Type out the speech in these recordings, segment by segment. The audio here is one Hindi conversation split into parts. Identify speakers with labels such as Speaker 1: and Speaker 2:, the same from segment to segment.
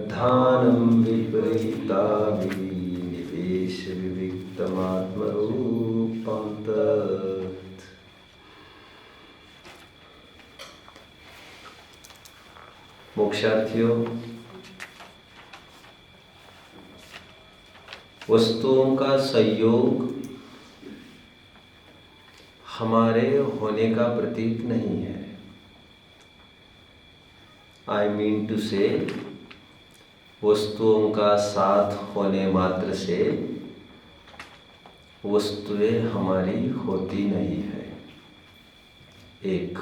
Speaker 1: श्रद्धानं विपरीताभिनिवेश विविक्तमात्मरूपं तत्। मोक्षार्थियों, वस्तुओं का संयोग हमारे होने का प्रतीक नहीं है। आई मीन टू से, वस्तुओं का साथ होने मात्र से वस्तुएं हमारी होती नहीं है। एक,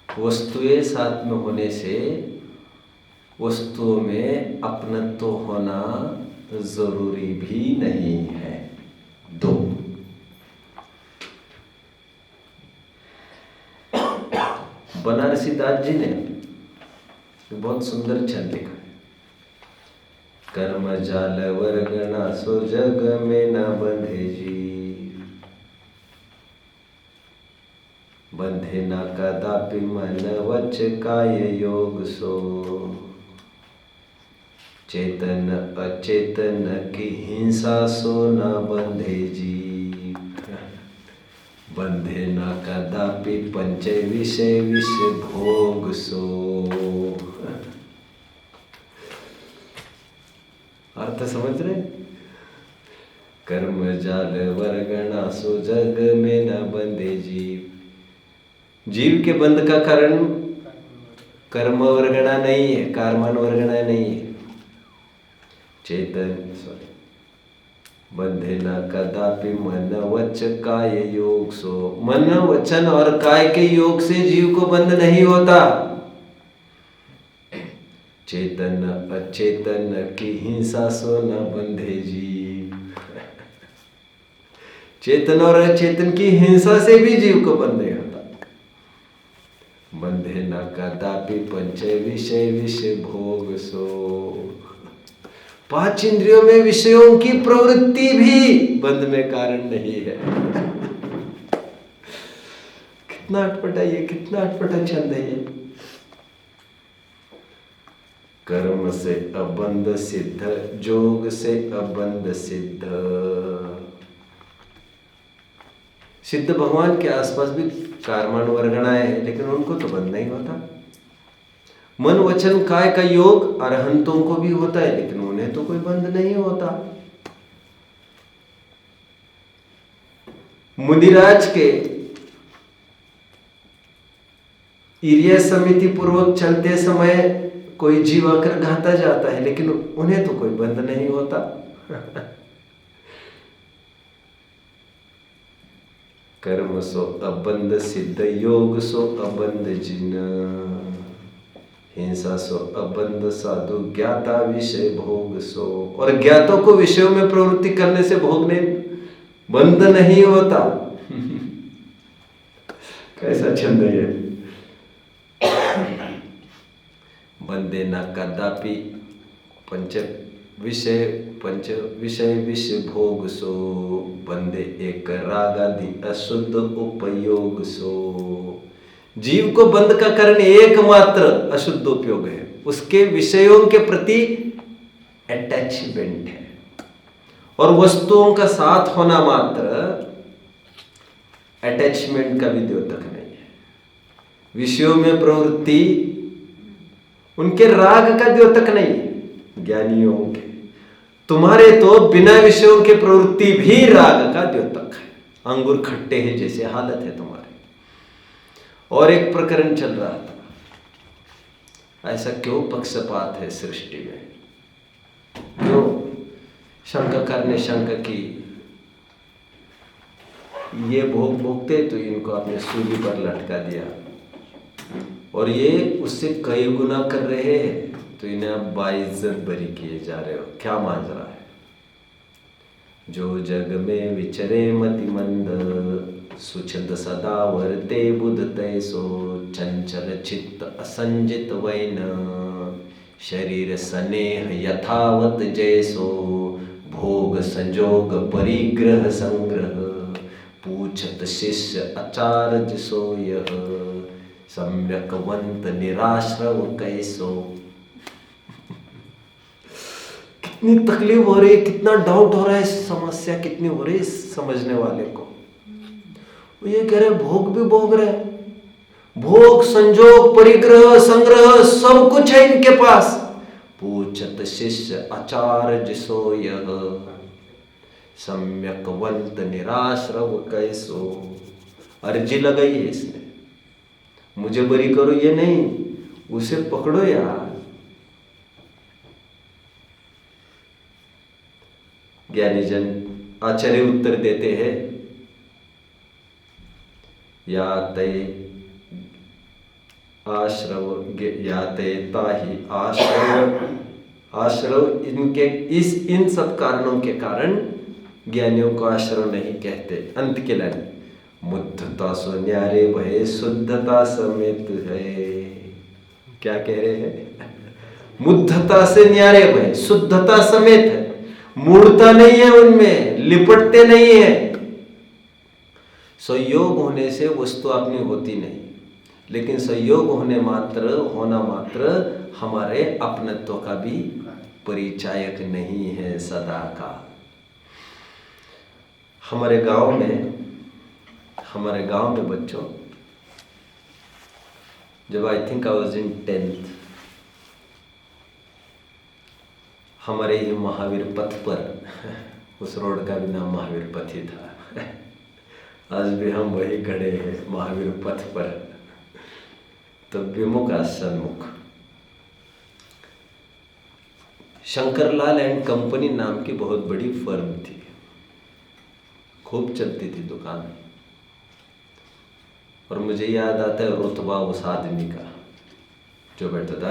Speaker 1: वस्तुएं साथ में होने से वस्तुओं में अपनत्व होना जरूरी भी नहीं है। दो, बनारसी दास जी ने बहुत सुंदर छंद लिखा है। कर्म जाल वर्गना सो जग में न बंधे जी, बंधे न कदापि मन वच काय योग सो, चेतन अचेतन की हिंसा सो न बंधे जी, बंधे न कदापि पंच विषय विषय भोग सो। अर्थ समझ रहे? कर्म जाल वर्गना सो जग में न बंधे जीव। जीव के बंध का कारण कर्म वर्गना नहीं है, कारमान वर्गना नहीं है। चेतन बंधे न कदापि मन वच काय योग सो, मन वचन और काय के योग से जीव को बंध नहीं होता। चेतन अचेतन की हिंसा सो न बंधे जीव, चेतन और अचेतन की हिंसा से भी जीव को बंध नहीं होता। बंधे न कदापि पंच विषय विषय भोग सो, पांच इंद्रियों में विषयों की प्रवृत्ति भी बंध में कारण नहीं है। कितना अटपटा ये, कितना अटपटा छंद है ये। कर्म से अबंध सिद्ध, जोग से अबंध सिद्ध। सिद्ध भगवान के आसपास भी कारमान वर्गणाएं हैं, लेकिन उनको तो बंध नहीं होता। मन वचन काय का योग अरहंतों को भी होता है, लेकिन उन्हें तो कोई बंध नहीं होता। मुनिराज के ईर्ष्या समिति पूर्वक चलते समय कोई जीव आकर घाता जाता है, लेकिन उन्हें तो कोई बंध नहीं होता। कर्म सो अबंध सिद्ध, योग सो अबंध जिन, हिंसा सो अबंध साधु, ज्ञाता विषय भोग सो। और ज्ञातों को विषयों में प्रवृत्ति करने से भोगने बंध नहीं होता। कैसा छंद है ये। बंधे न कदापि पंच विषय विषय भोग सो, बंधे एक रागादि अशुद्ध उपयोग सो। जीव को बंध का कारण एकमात्र अशुद्ध उपयोग है, उसके विषयों के प्रति अटैचमेंट है। और वस्तुओं का साथ होना मात्र अटैचमेंट का भी द्योतक नहीं है। विषयों में प्रवृत्ति उनके राग का द्योतक नहीं है। ज्ञानियों के, तुम्हारे तो बिना विषयों के प्रवृत्ति भी राग का द्योतक है। अंगूर खट्टे हैं जैसे हालत है तुम्हारी। और एक प्रकरण चल रहा था, ऐसा क्यों पक्षपात है सृष्टि में, क्यों? शंकाकार ने शंका की, ये भोगते तो इनको अपने सूली पर लटका दिया, और ये उससे कई गुना कर रहे हैं, तो इन्हें आप बाइज्जत बरी किए जा रहे हो। क्या मांझ रहा है? जो जग में विचरे मतिमंद, सुछंद सदा वर्ते बुध तैसो, चंचल चित्त असंजित वैन, शरीर स्नेह यथावत जैसो, भोग संजोग परिग्रह संग्रह, पूछत शिष्य आचार्य सो यह, सम्यकवंत निराश्रव कैसो। कितनी तकलीफ हो रही है, कितना डाउट हो रहा है, समस्या कितनी हो रही है समझने वाले को। वो ये कह रहे भोग भी भोग रहे, भोग संजोग परिग्रह संग्रह सब कुछ है इनके पास। पूछत शिष्य आचार्य जिसो यह, सम्यक वंत निराश्रव कैसो। अर्जी लगाई है इसने, मुझे बरी करो ये नहीं, उसे पकड़ो यार। ज्ञानीजन आचार्य उत्तर देते हैं, या तय आश्रव या तय ताहि आश्रव इनके इन सब कारणों के कारण ज्ञानियों को आश्रव नहीं कहते। अंत के लाइन, मुद्धता सो न्यारे भय शुद्धता समेत है। क्या कह रहे हैं? मुद्धता से न्यारे भय, शुद्धता समेत है, मूढ़ता नहीं है उनमें, लिपटते नहीं है। संयोग होने से वस्तु अपनी होती नहीं, लेकिन संयोग होना मात्र हमारे अपनत्व का भी परिचायक नहीं है सदा का। हमारे गांव में बच्चों, जब I think I was in 10th, हमारे ही महावीर पथ पर, उस रोड का भी नाम महावीर पथ ही था, आज भी हम वही खड़े हैं महावीर पथ पर। तो विमुख सन्मुख शंकरलाल एंड कंपनी नाम की बहुत बड़ी फर्म थी, खूब चलती थी दुकान। और मुझे याद आता है रुतबा उस आदमी का जो बैठता था,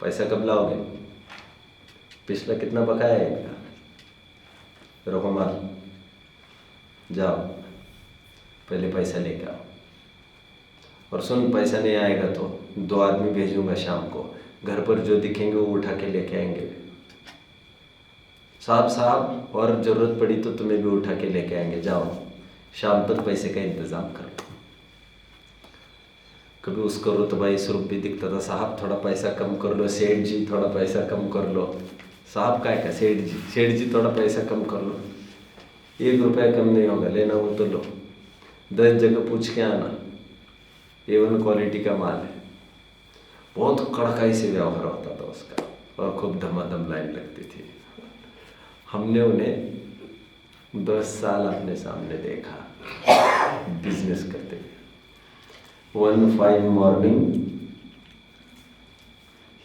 Speaker 1: पैसा कब लाओगे, पिछला कितना बकाया है इनका, रोको मार, जाओ पहले पैसा लेके आओ, और सुन पैसा नहीं आएगा तो 2 आदमी भेजूंगा शाम को, घर पर जो दिखेंगे वो उठा के लेके आएंगे साहब, और जरूरत पड़ी तो तुम्हें भी उठा के लेके आएंगे, जाओ शाम तक पैसे का इंतजाम करो। कभी उसको रुतबा 20 रुपये दिखता था, साहब थोड़ा पैसा कम कर लो, सेठ जी थोड़ा पैसा कम कर लो, साहब क्या का सेठ जी थोड़ा पैसा कम कर लो, 1 रुपया कम नहीं होगा, लेना हो तो लो, 10 जगह पूछ के आना, A1 क्वालिटी का माल है। बहुत कड़काई से व्यवहार होता था उसका, और खूब धमाधम लाइन लगती थी। हमने उन्हें 10 साल अपने सामने देखा बिजनेस करते हुए। One fine morning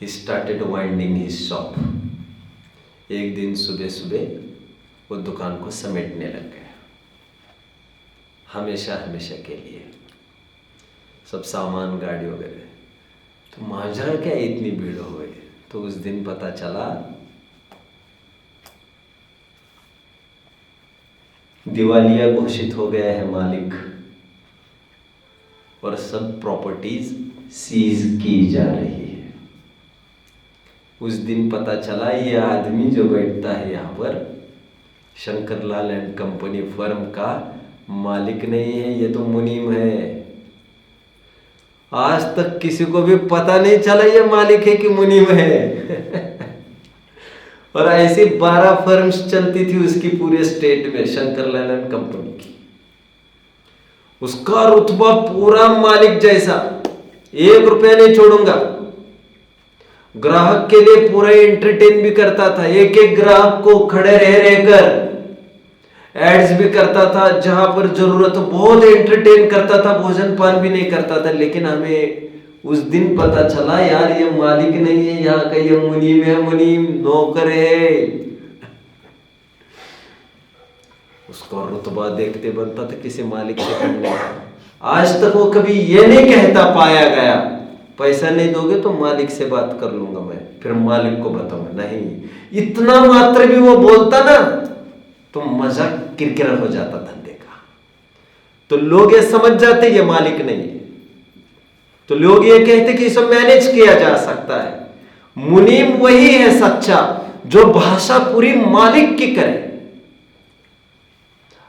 Speaker 1: he started winding his shop. एक दिन सुबह सुबह वो दुकान को समेटने लग गया, हमेशा के लिए, सब सामान गाड़ी वगैरह। तो माजरा क्या इतनी भीड़ हो गई? तो उस दिन पता चला दिवालिया घोषित हो गया है मालिक, और सब प्रॉपर्टीज सीज की जा रही है। उस दिन पता चला ये आदमी जो बैठता है यहाँ पर, शंकरलाल एंड कंपनी फर्म का मालिक नहीं है, ये तो मुनीम है। आज तक किसी को भी पता नहीं चला ये मालिक है कि मुनीम है। और ऐसी 12 फर्म्स चलती थी उसकी पूरे स्टेट में, शंकरलाल एंड कंपनी की। उसका रुतबा पूरा मालिक जैसा, 1 रुपया नहीं छोड़ूंगा। ग्राहक के लिए पूरा एंटरटेन भी करता था, एक एक ग्राहक को खड़े रहकर एड्स भी करता था, जहां पर जरूरत हो बहुत एंटरटेन करता था, भोजन पान भी नहीं करता था। लेकिन हमें उस दिन पता चला यार ये मालिक नहीं है यहाँ का, ये मुनीम है, मुनीम नौकर है। उसका रुतबा देखते बनता था किसी मालिक से करने का। आज तक वो कभी ये नहीं कहता पाया गया पैसा नहीं दोगे तो मालिक से बात कर लूंगा मैं, फिर मालिक को बताऊंगा, नहीं। इतना मात्र भी वो बोलता ना तो मजाक किरकिरा हो जाता धंधे का। तो लोग ये समझ जाते ये मालिक नहीं है, तो लोग ये कहते कि इसे मैनेज किया जा सकता है। मुनीम वही है सच्चा जो भाषा पूरी मालिक की करे।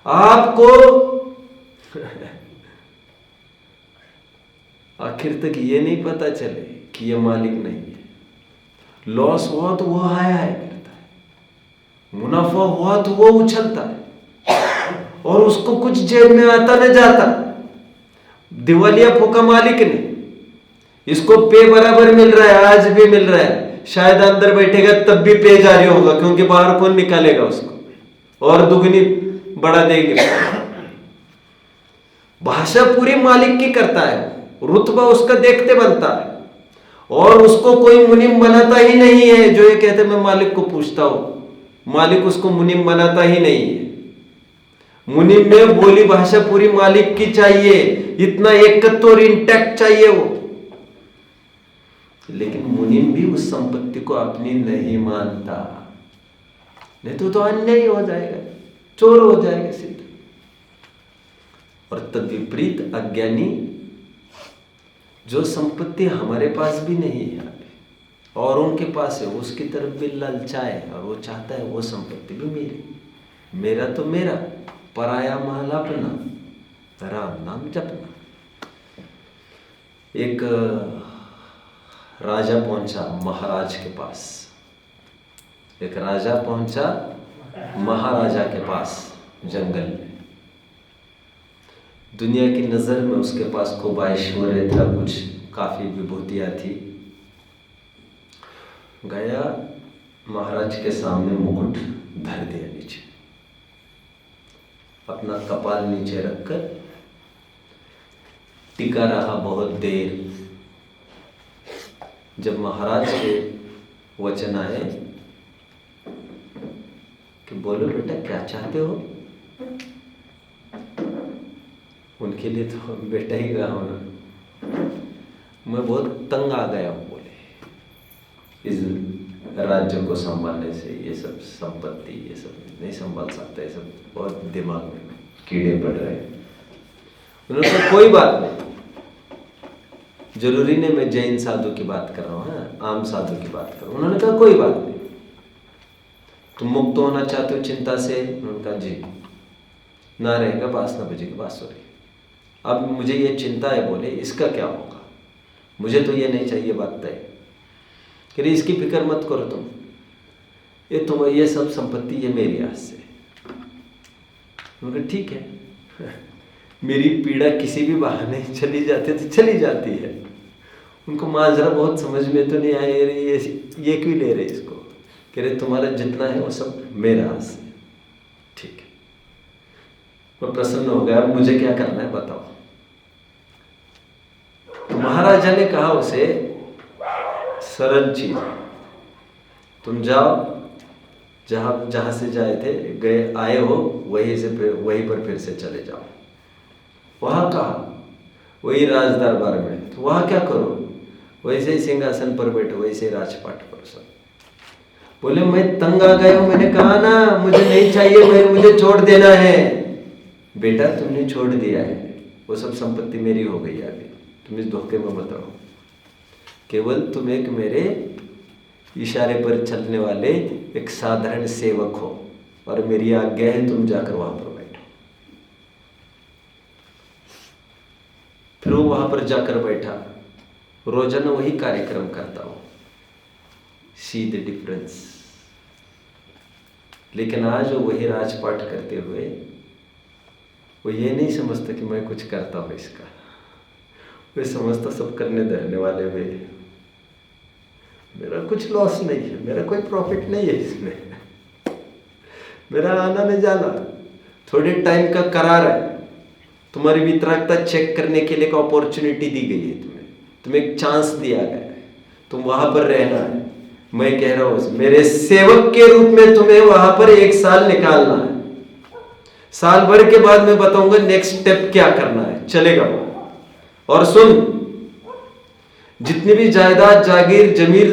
Speaker 1: आपको आखिर तक ये नहीं पता चले कि ये मालिक नहीं है, लॉस हुआ तो वो हाय हाय करता है, मुनाफा हुआ तो वो उछलता है, और उसको कुछ जेब में आता न जाता। दिवालिया फूका मालिक ने, इसको पे बराबर मिल रहा है, आज भी मिल रहा है, शायद अंदर बैठेगा तब भी पे जारी होगा, क्योंकि बाहर कौन निकालेगा उसको, और दुगनी बढ़ा देंगे। भाषा पूरी मालिक की करता है, रुतबा उसका देखते बनता है, और उसको कोई मुनीम बनाता ही नहीं है। जो ये कहते मैं मालिक को पूछता हूं, मालिक उसको मुनीम बनाता ही नहीं है। मुनीम में बोली भाषा पूरी मालिक की चाहिए, इतना एकत्व और इंटैक्ट चाहिए वो। लेकिन मुनीम भी उस संपत्ति को अपनी नहीं मानता, नहीं तो अन्याय हो जाएगा, चोर हो जाएगा सिद्ध। और तद्विपरीत अज्ञानी, जो संपत्ति हमारे पास भी नहीं है और उनके पास है, उसकी तरफ भी ललचाए, और वो चाहता है वो संपत्ति भी मेरी, मेरा तो मेरा, पराया महल अपना, राम नाम जपना। एक राजा पहुंचा महाराज के पास, एक राजा पहुंचा महाराजा के पास जंगल में। दुनिया की नजर में उसके पास खूब ऐश्वर्य था, कुछ काफी विभूतियां थी। गया, महाराज के सामने मुकुट धर दिया नीचे, अपना कपाल नीचे रखकर टिका रहा बहुत देर। जब महाराज के वचन आए कि बोलो बेटा क्या चाहते हो, उनके लिए तो बेटा ही रहा हूं ना, मैं बहुत तंग आ गया हूं, बोले इस राज्य को संभालने से, ये सब संपत्ति ये सब नहीं संभाल सकता, ये सब बहुत दिमाग में कीड़े पड़ रहे हैं। उन्होंने कहा कोई बात नहीं, जरूरी नहीं मैं जैन साधु की बात कर रहा हूँ, आम साधु की बात कर रहा हूँ। उन्होंने कहा कोई बात नहीं, तुम मुक्त होना चाहते हो चिंता से? उन्होंने कहा जी, ना रहेगा वासना बजेगी बांसुरी। अब मुझे ये चिंता है, बोले इसका क्या होगा, मुझे तो ये नहीं चाहिए बात तय। कि इसकी फिक्र मत करो तुम, ये सब संपत्ति ये मेरी हाथ से। उन्होंने कहा ठीक है, मेरी पीड़ा किसी भी बहाने चली जाती है तो चली जाती है। उनको माजरा बहुत समझ में तो नहीं आया, ये क्यों ले रहे इसको, कह रहे तुम्हारा जितना है वो सब मेरा हाथ से। ठीक है, वो प्रसन्न हो गया, अब मुझे क्या करना है बताओ। तो महाराजा ने कहा उसे सरल चीज, तुम जाओ जहां से गए आए हो वहीं पर फिर से चले जाओ। वहां कहा वही राज दरबार में, तो वहां क्या करो, वैसे ही सिंहासन पर बैठो, वैसे ही राजपाट करो सब। बोले मैं तंग आ गया हूं, मैंने कहा ना मुझे नहीं चाहिए, मुझे छोड़ देना है। बेटा तुमने छोड़ दिया है, वो सब संपत्ति मेरी हो गई है, अभी तुम इस धोखे में मत रहो। केवल तुम एक मेरे इशारे पर चलने वाले एक साधारण सेवक हो, और मेरी आज्ञा है तुम जाकर वहां पर बैठो। फिर वो वहां पर जाकर बैठा, रोजाना वही कार्यक्रम करता हो। See the difference. लेकिन आज वो वही राजपाट करते हुए वो ये नहीं समझता कि मैं कुछ करता हूं इसका, वो समझता सब करने धरने वाले वे, मेरा कुछ लॉस नहीं है, मेरा कोई प्रॉफिट नहीं है इसमें, मेरा आना नहीं जाना, थोड़े टाइम का करार है, तुम्हारी वितरागता चेक करने के लिए एक अपॉर्चुनिटी दी गई है, तुम्हें एक चांस दिया गया है, तुम वहां पर रहना है। मैं कह रहा हूं मेरे सेवक के रूप में तुम्हें वहां पर 1 साल निकालना है, साल भर के बाद मैं बताऊंगा नेक्स्ट स्टेप क्या करना है, चलेगा। और सुन, जितनी भी जायदाद जागीर जमीर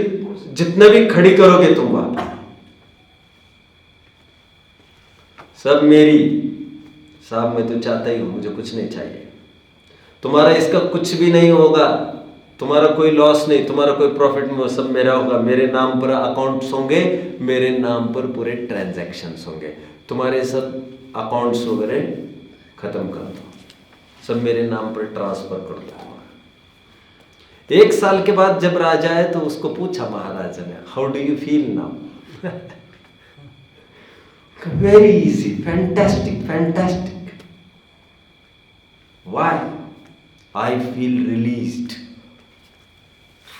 Speaker 1: जितना भी खड़ी करोगे तुम वहां, सब मेरी। साहब मैं तो चाहता ही हूं, मुझे कुछ नहीं चाहिए, तुम्हारा इसका कुछ भी नहीं होगा, तुम्हारा कोई लॉस नहीं, तुम्हारा कोई प्रॉफिट नहीं, सब मेरा होगा। मेरे नाम पर अकाउंट्स होंगे, मेरे नाम पर पूरे ट्रांजैक्शंस होंगे, तुम्हारे सब अकाउंट्स वगैरह खत्म कर दो, सब मेरे नाम पर ट्रांसफर कर दो। 1 साल के बाद जब राजा है तो उसको पूछा महाराजा ने, how do you feel now? Very easy, fantastic fantastic. Why? I feel released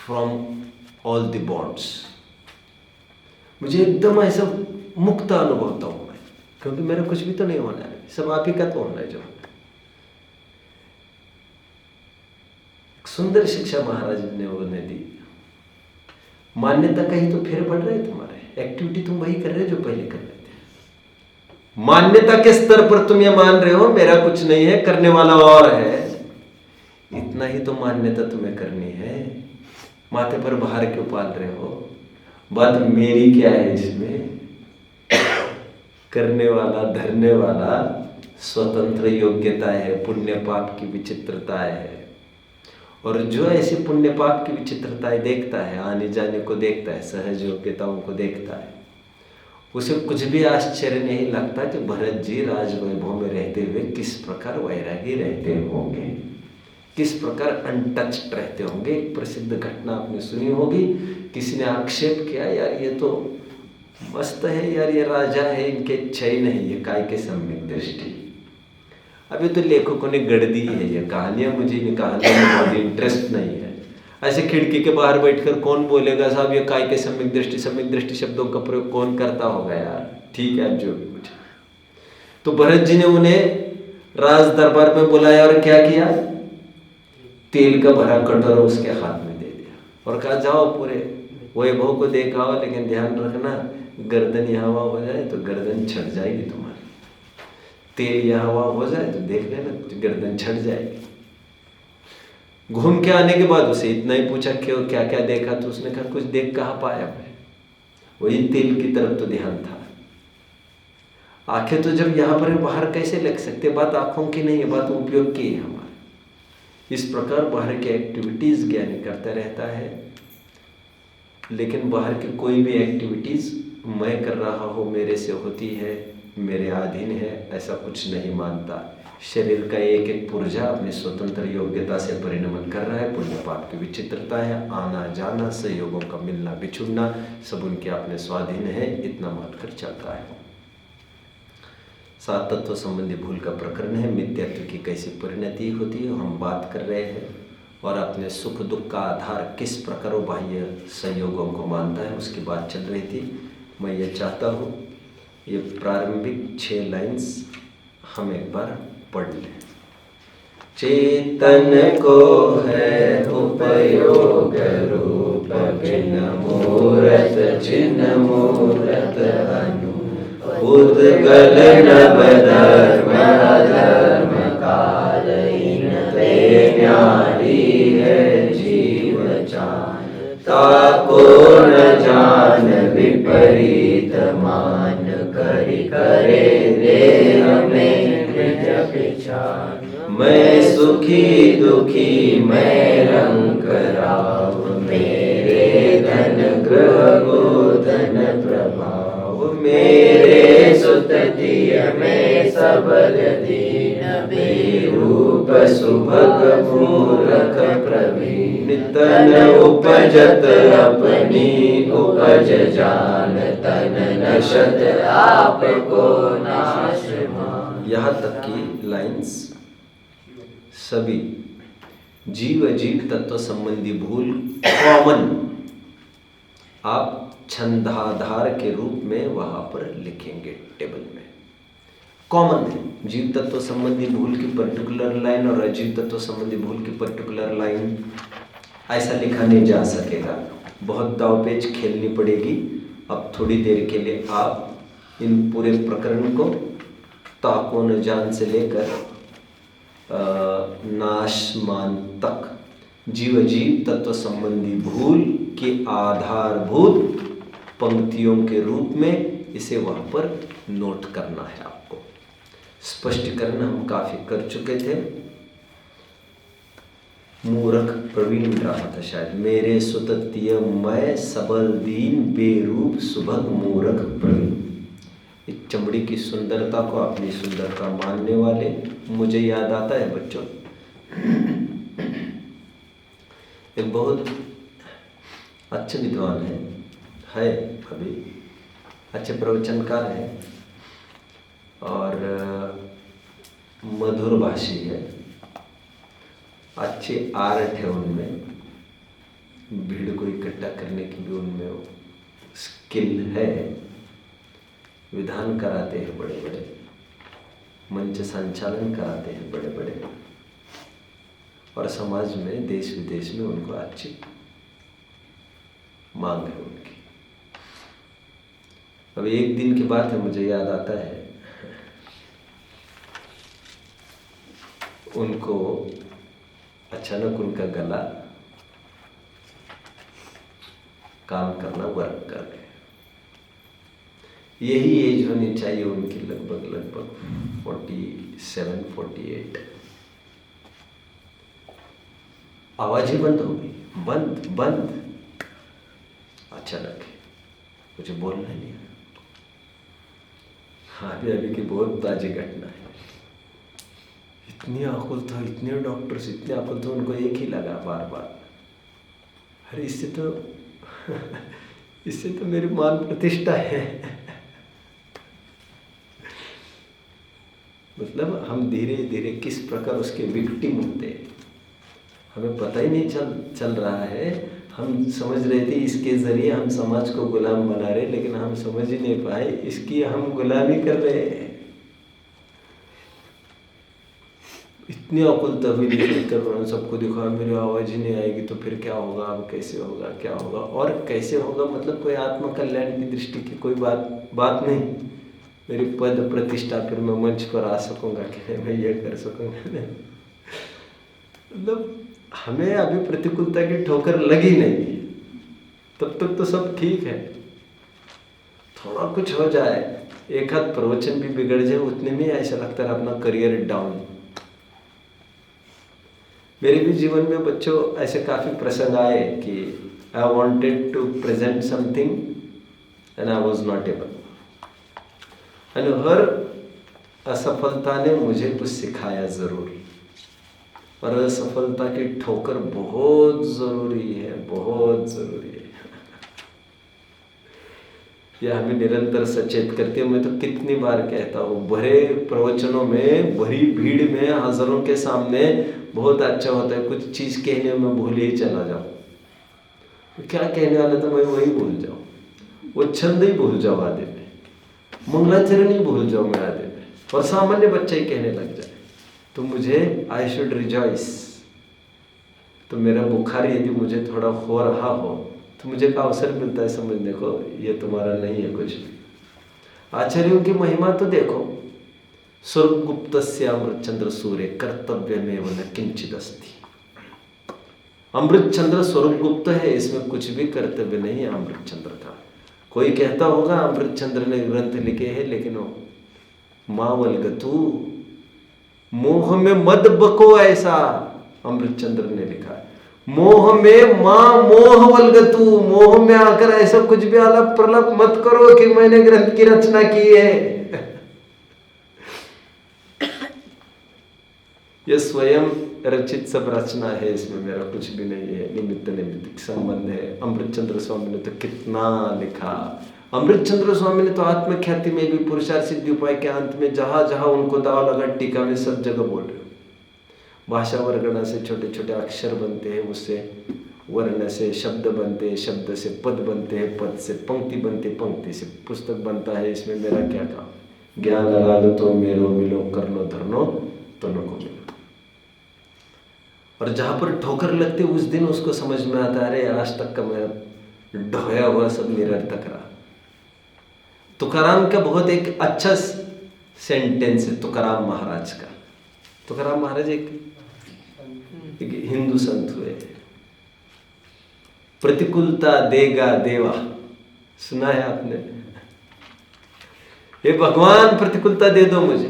Speaker 1: from all the bonds. मुझे एकदम ऐसा मुक्त अनुभव होता हूं मैं, क्योंकि मेरा कुछ भी तो नहीं होना है, सब आप ही का तो होना है। जो सुंदर शिक्षा महाराज ने उन्हें दी। मान्यता कहीं तो फेर पड़ रहे तुम्हारे, एक्टिविटी तुम वही कर रहे जो पहले कर रहे थे। मान्यता के स्तर पर तुम ये मान रहे हो मेरा कुछ नहीं है, करने वाला और है, इतना ही तो मान्यता तुम्हें करनी है। माथे पर बाहर क्यों पाल रहे हो? बात मेरी क्या है इसमें? करने वाला, धरने वाला स्वतंत्र योग्यता है, पुण्य पाप की विचित्रताएं है। और जो ऐसी पुण्य पाप की विचित्रताएं देखता है, आने जाने को देखता है, सहज योग्यताओं को देखता है, उसे कुछ भी आश्चर्य नहीं लगता कि भरत जी राजवैभव में रहते हुए किस प्रकार वैरागी रहते होंगे, किस प्रकार अनटच्ड रहते होंगे। एक प्रसिद्ध घटना आपने सुनी होगी, किसी ने आक्षेप किया, यार ये तो मस्त है यार, ये राजा है, इनके इच्छा ही नहीं है काय के सम्यक दृष्टि। अभी तो लेखकों ने गढ़ दी है ये कहानियां, मुझे इन कहानियों में बहुत इंटरेस्ट नहीं है। ऐसे खिड़की के बाहर बैठकर कौन बोलेगा साहब ये काय के सम्यक दृष्टि शब्दों का प्रयोग कौन करता होगा यार। ठीक है, अब जो भी कुछ। तो भरत जी ने उन्हें राज दरबार में बुलाया और क्या किया, तेल का भरा कटोरा उसके हाथ में दे दिया और कहा जाओ पूरे वैभव को देखाओ, लेकिन ध्यान रखना गर्दन यहाँ वहाँ हो जाए तो गर्दन छट जाएगी तुम्हारी, तेल यहाँ वहाँ हो जाए तो देख लेना गर्दन छट जाएगी। घूम के आने के बाद उसे इतना ही पूछा क्यों, क्या क्या देखा? तो उसने कहा कुछ देख कहाँ पाया मैं, वही तेल की तरफ तो ध्यान था। आंखें तो जब यहाँ पर बाहर कैसे लग सकते, बात आंखों की नहीं है, बात उपयोग की है हमारे। इस प्रकार बाहर की एक्टिविटीज ज्ञानी करता रहता है, लेकिन बाहर की कोई भी एक्टिविटीज मैं कर रहा हूँ, मेरे से होती है, मेरे अधीन है, ऐसा कुछ नहीं मानता। शरीर का एक एक पुर्जा अपनी स्वतंत्र योग्यता से परिणमन कर रहा है। पुण्य पाप की विचित्रता है, आना जाना, सहयोगों का मिलना बिछुड़ना सब उनके अपने स्वाधीन है, इतना मानकर चलता है। 7 तत्व संबंधी भूल का प्रकरण है, मिथ्यात्व की कैसी परिणति होती है हम बात कर रहे हैं, और अपने सुख दुख का आधार किस प्रकार बाह्य संयोगों को मानता है उसकी बात चल रही थी। मैं ये चाहता हूँ ये प्रारंभिक 6 लाइन्स हम एक बार पढ़ लें। चेतन को है उपयोग रूप भिन्न मूरत चिन्ह मूरत अनु उद्गल नव धर्म अधर्म काल इनते न्यारी है जीव चान ताको न जान विपरीत मान करि करे देह में निज पिछान। मैं सुखी दुखी मैं रंग राव मेरे धन ग्रह गोधन प्रभाव मेरे सुततिय में सबल दीन बेरूप सुभग मूरख प्रवीण तन उपजत अपनी उपज जान तन नशत आपको नाश मान। यहाँ तक की लाइन्स सभी जीव अजीव तत्व संबंधी भूल कॉमन आप छंदाधार के रूप में वहां पर लिखेंगे टेबल में। कॉमन है जीव तत्व संबंधी भूल की पर्टिकुलर लाइन और अजीव तत्व संबंधी भूल की पर्टिकुलर लाइन, ऐसा लिखा नहीं जा सकेगा, बहुत दावपेच खेलनी पड़ेगी। अब थोड़ी देर के लिए आप इन पूरे प्रकरण को ताको न जान से लेकर नाशमान तक जीव अजीव तत्व संबंधी भूल के आधारभूत पंक्तियों के रूप में इसे वहां पर नोट करना है आपको। स्पष्टीकरण हम काफी कर चुके थे। मूर्ख प्रवीण रहा था शायद, मेरे सुततिय मैं सबल दीन बेरूप सुभग मूर्ख प्रवीण। इस चमड़ी की सुंदरता को अपनी सुंदरता मानने वाले, मुझे याद आता है बच्चों एक बहुत अच्छे विद्वान है अभी, अच्छे प्रवचनकार हैं और मधुर भाषी है, अच्छी आर्ट है उनमें, भीड़ को इकट्ठा करने की भी उनमें स्किल है, विधान कराते हैं बड़े बड़े, मंच संचालन कराते हैं बड़े बड़े, और समाज में देश विदेश में उनको अच्छी मांग है उनकी। अब एक दिन की बात है, मुझे याद आता है, उनको अचानक उनका गला काम करना वर्क कर गया। यही एज होनी चाहिए उनकी, लगभग 47-48। आवाज ही बंद हो गई, बंद। अचानक मुझे बोलना नहीं है। हाँ, अभी की बहुत ताजी घटना है। इतनी आकुल था, इतने डॉक्टर्स इतने आकुल थे, उनको एक ही लगा बार बार, अरे इससे तो मेरी मान प्रतिष्ठा है। मतलब हम धीरे धीरे किस प्रकार उसके विक्टिम होते हैं, हमें पता ही नहीं चल रहा है। हम समझ रहे थे इसके जरिए हम समाज को गुलाम बना रहे, लेकिन हम समझ ही नहीं पाए इसकी हम गुलामी कर रहे हैं। इतनी अकुलता हुई देखकर उन्होंने सबको दिखाया, मेरी आवाज़ ही नहीं आएगी तो फिर क्या होगा, अब कैसे होगा, क्या होगा और कैसे होगा, मतलब कोई आत्म कल्याण की दृष्टि की कोई बात नहीं। मेरी पद प्रतिष्ठा, फिर मैं मंच पर आ सकूंगा कि मैं ये कर सकूंगा। मतलब हमें अभी प्रतिकूलता की ठोकर लगी नहीं, तब तक तो सब ठीक है। थोड़ा कुछ हो जाए, एक हाथ प्रवचन भी बिगड़ जाए, उतने में ऐसा लगता है अपना करियर डाउन। मेरे भी जीवन में बच्चों ऐसे काफ़ी प्रसंग आए कि I wanted to present something and I was not able, and हर असफलता ने मुझे कुछ सिखाया ज़रूर, और असफलता की ठोकर बहुत ज़रूरी है, बहुत ज़रूरी है। यह हमें निरंतर सचेत करती है। मैं तो कितनी बार कहता हूँ, भरे प्रवचनों में, भरी भीड़ में, हजारों के सामने बहुत अच्छा होता है कुछ चीज़ कहने में भूल ही चला जाऊँ। क्या कहने वाला था मैं वही भूल जाऊँ, वो छंद ही भूल जाऊँ आधे में, मंगलाचरण ही भूल जाऊँ मैं आधे में, और सामान्य बच्चा ही कहने लग जाए तो मुझे आई शुड रिजॉइस। तो मेरा बुखार यदि मुझे थोड़ा हो रहा हो तो मुझे का अवसर मिलता है समझने को, ये तुम्हारा नहीं है कुछ। आचार्यों की महिमा तो देखो, स्वर्गगुप्तस्य अमृतचंद्र सूर्य कर्तव्यमेव न किंचित अस्ति। अमृतचंद्र स्वर्गगुप्त है, इसमें कुछ भी कर्तव्य नहीं है अमृतचंद्र का। कोई कहता होगा अमृतचंद्र ने ग्रंथ लिखे हैं, लेकिन मावलगतु, मोह में मद बको, ऐसा अमृतचंद्र ने लिखा है। मोह में मां मोह वलगतु, मोह में आकर ऐसा कुछ भी आलाप प्रलाप मत करो कि मैंने ग्रंथ की रचना की है। यह स्वयं रचित सब रचना है, इसमें मेरा कुछ भी नहीं है, निमित्त निमित्त संबंध है। अमृतचंद्र स्वामी ने तो कितना लिखा। अमृतचंद्र स्वामी ने तो आत्मख्याति में भी, पुरुषार्थ सिद्धि उपाय के अंत में, जहां जहां उनको दाव लगा, टीका में सब जगह बोल रहे हो। भाषा वर्गणा से छोटे छोटे अक्षर बनते हैं, उससे वर्ण से शब्द बनते हैं, शब्द से पद बनते हैं, पद से पंक्ति बनती, पंक्ति से पुस्तक बनता है। इसमें मेरा क्या काम, ज्ञान लगा दो तो मेरो मिलो, करनो धरनो तो नको मिलो। और जहां पर ठोकर लगती उस दिन उसको समझ में आता है, अरे आज तक का मैं ढोया हुआ सब निरर्थक रहा। तुकाराम का बहुत एक अच्छा सेंटेंस है, तुकाराम महाराज का। तुकाराम महाराज एक हिंदू संत हुए, प्रतिकूलता देगा देवा, सुना है आपने? हे भगवान प्रतिकूलता दे दो मुझे,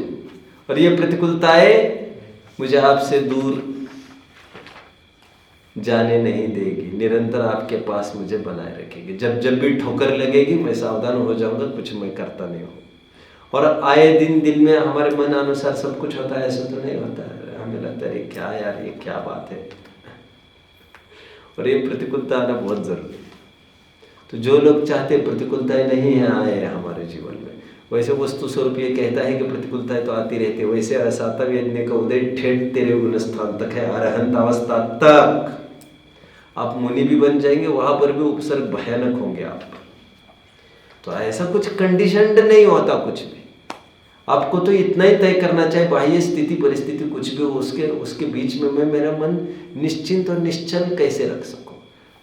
Speaker 1: और ये प्रतिकूलताएं मुझे आपसे दूर जाने नहीं देगी, निरंतर आपके पास मुझे बनाए रखेगी। जब जब भी ठोकर लगेगी मैं सावधान हो जाऊंगा, कुछ मैं करता नहीं हूँ। और आए दिन दिल में हमारे मन अनुसार सब कुछ होता है, ऐसा तो नहीं होता है। हमें लगता है क्या यार, ये क्या बात है। और ये प्रतिकूलता आना बहुत जरूरी है। तो जो लोग चाहते प्रतिकूलताएं नहीं है आए हमारे जीवन में, वैसे वस्तु स्वरूप ये कहता है कि प्रतिकूलताएं तो आती रहती है, वैसे असातव यज्ञ का उदय ठेठ तेरे गुण स्थान तक है, अरहंत अवस्था तक आप मुनि भी बन जाएंगे, वहां पर भी उपसर्ग भयानक होंगे आप। तो ऐसा कुछ कंडीशनड नहीं होता कुछ भी, आपको तो इतना ही तय करना चाहिए, बाह्य स्थिति परिस्थिति कुछ भी हो उसके बीच में मैं मेरा मन निश्चिंत और निश्चल कैसे रख सकूं।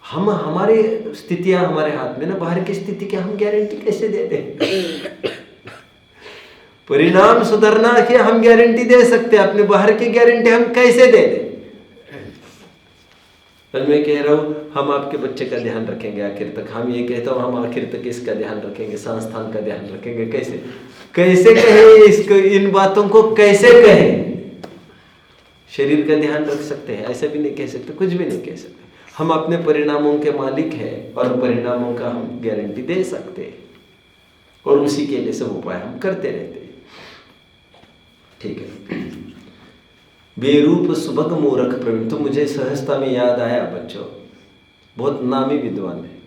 Speaker 1: हम हमारी स्थितियां हमारे हाथ में ना, बाहर की स्थिति की हम गारंटी कैसे दे दें? परिणाम सुधरना की हम गारंटी दे सकते हैं, अपने बाहर की गारंटी हम कैसे दे दें? तो मैं कह रहा हूं हम आपके बच्चे का ध्यान रखेंगे आखिर तक, हम ये कहता हूं हम आखिर तक इसका ध्यान रखेंगे, संस्थान का ध्यान रखेंगे, कैसे कैसे कहें इसको, इन बातों को कैसे कहें? शरीर का ध्यान रख सकते हैं, ऐसा भी नहीं कह सकते, कुछ भी नहीं कह सकते। हम अपने परिणामों के मालिक हैं और परिणामों का हम गारंटी दे सकते हैं, और उसी के लिए सब उपाय हम करते रहते हैं। ठीक है। बेरूप सुभग मूर्ख प्रवीण, तो मुझे सहजता में याद आया बच्चों, बहुत नामी विद्वान है,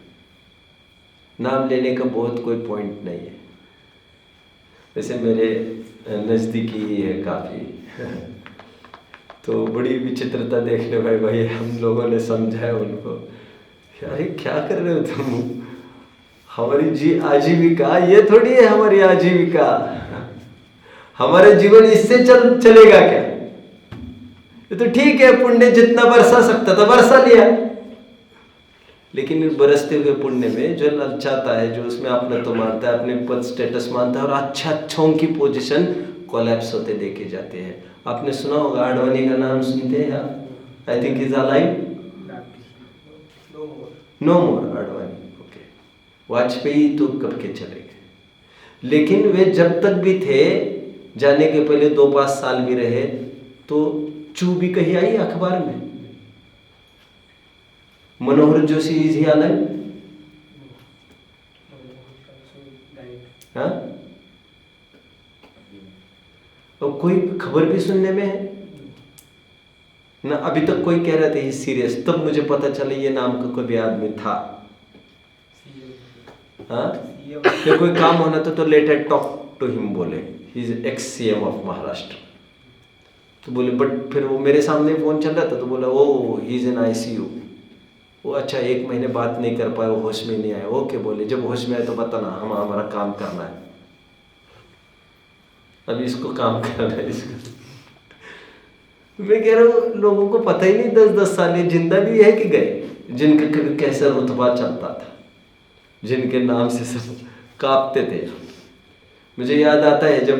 Speaker 1: नाम लेने का बहुत कोई पॉइंट नहीं है, वैसे मेरे नज़दीकी ही है काफ़ी तो बड़ी विचित्रता देखने भाई हम लोगों ने समझाया उनको, अरे क्या कर रहे हो तुम, हमारी आजीविका ये थोड़ी है, हमारी आजीविका, हमारा जीवन इससे चलेगा क्या? ये तो ठीक है, पुण्य जितना बरसा सकता था बरसा लिया, लेकिन बरसते हुए पुण्य में जो ललचाता है, जो उसमें अपना तो मानता है, अपने पद स्टेटस मानता है, और अच्छों की पोजीशन कोलैप्स होते देखे जाते हैं। आपने सुना होगा, आडवाणी का नाम सुनते हैं आप? I think is alive, no more Advani, okay. Vajpayee तो कब के चले गए, लेकिन वे जब तक भी थे, जाने के पहले 2-5 साल भी रहे, तो चू भी कहीं आई अखबार में, Manohar Joshi is he alive? हाँ, और कोई खबर भी सुनने में है ना? अभी तक कोई कह रहा था ये सीरियस, तब मुझे पता चला ये नाम का कोई भी आदमी था। हाँ, फिर कोई काम होना तो let I talk to him बोले, he is ex CM of Maharashtra. तो बोले बट फिर वो मेरे सामने फोन चल रहा था, तो बोला ओ ही इज इन ICU। वो अच्छा 1 महीने बात नहीं कर पाए, वो होश में नहीं आए। ओके बोले, जब होश में आए तो बताना, हम हमारा काम करना है, अभी इसको काम करना है इसको। मैं कह रहा हूँ लोगों को पता ही नहीं 10-10 साल ये जिंदा भी है कि गए, जिनका कैसा रुतबा चलता था, जिनके नाम से सब कांपते थे। मुझे याद आता है जब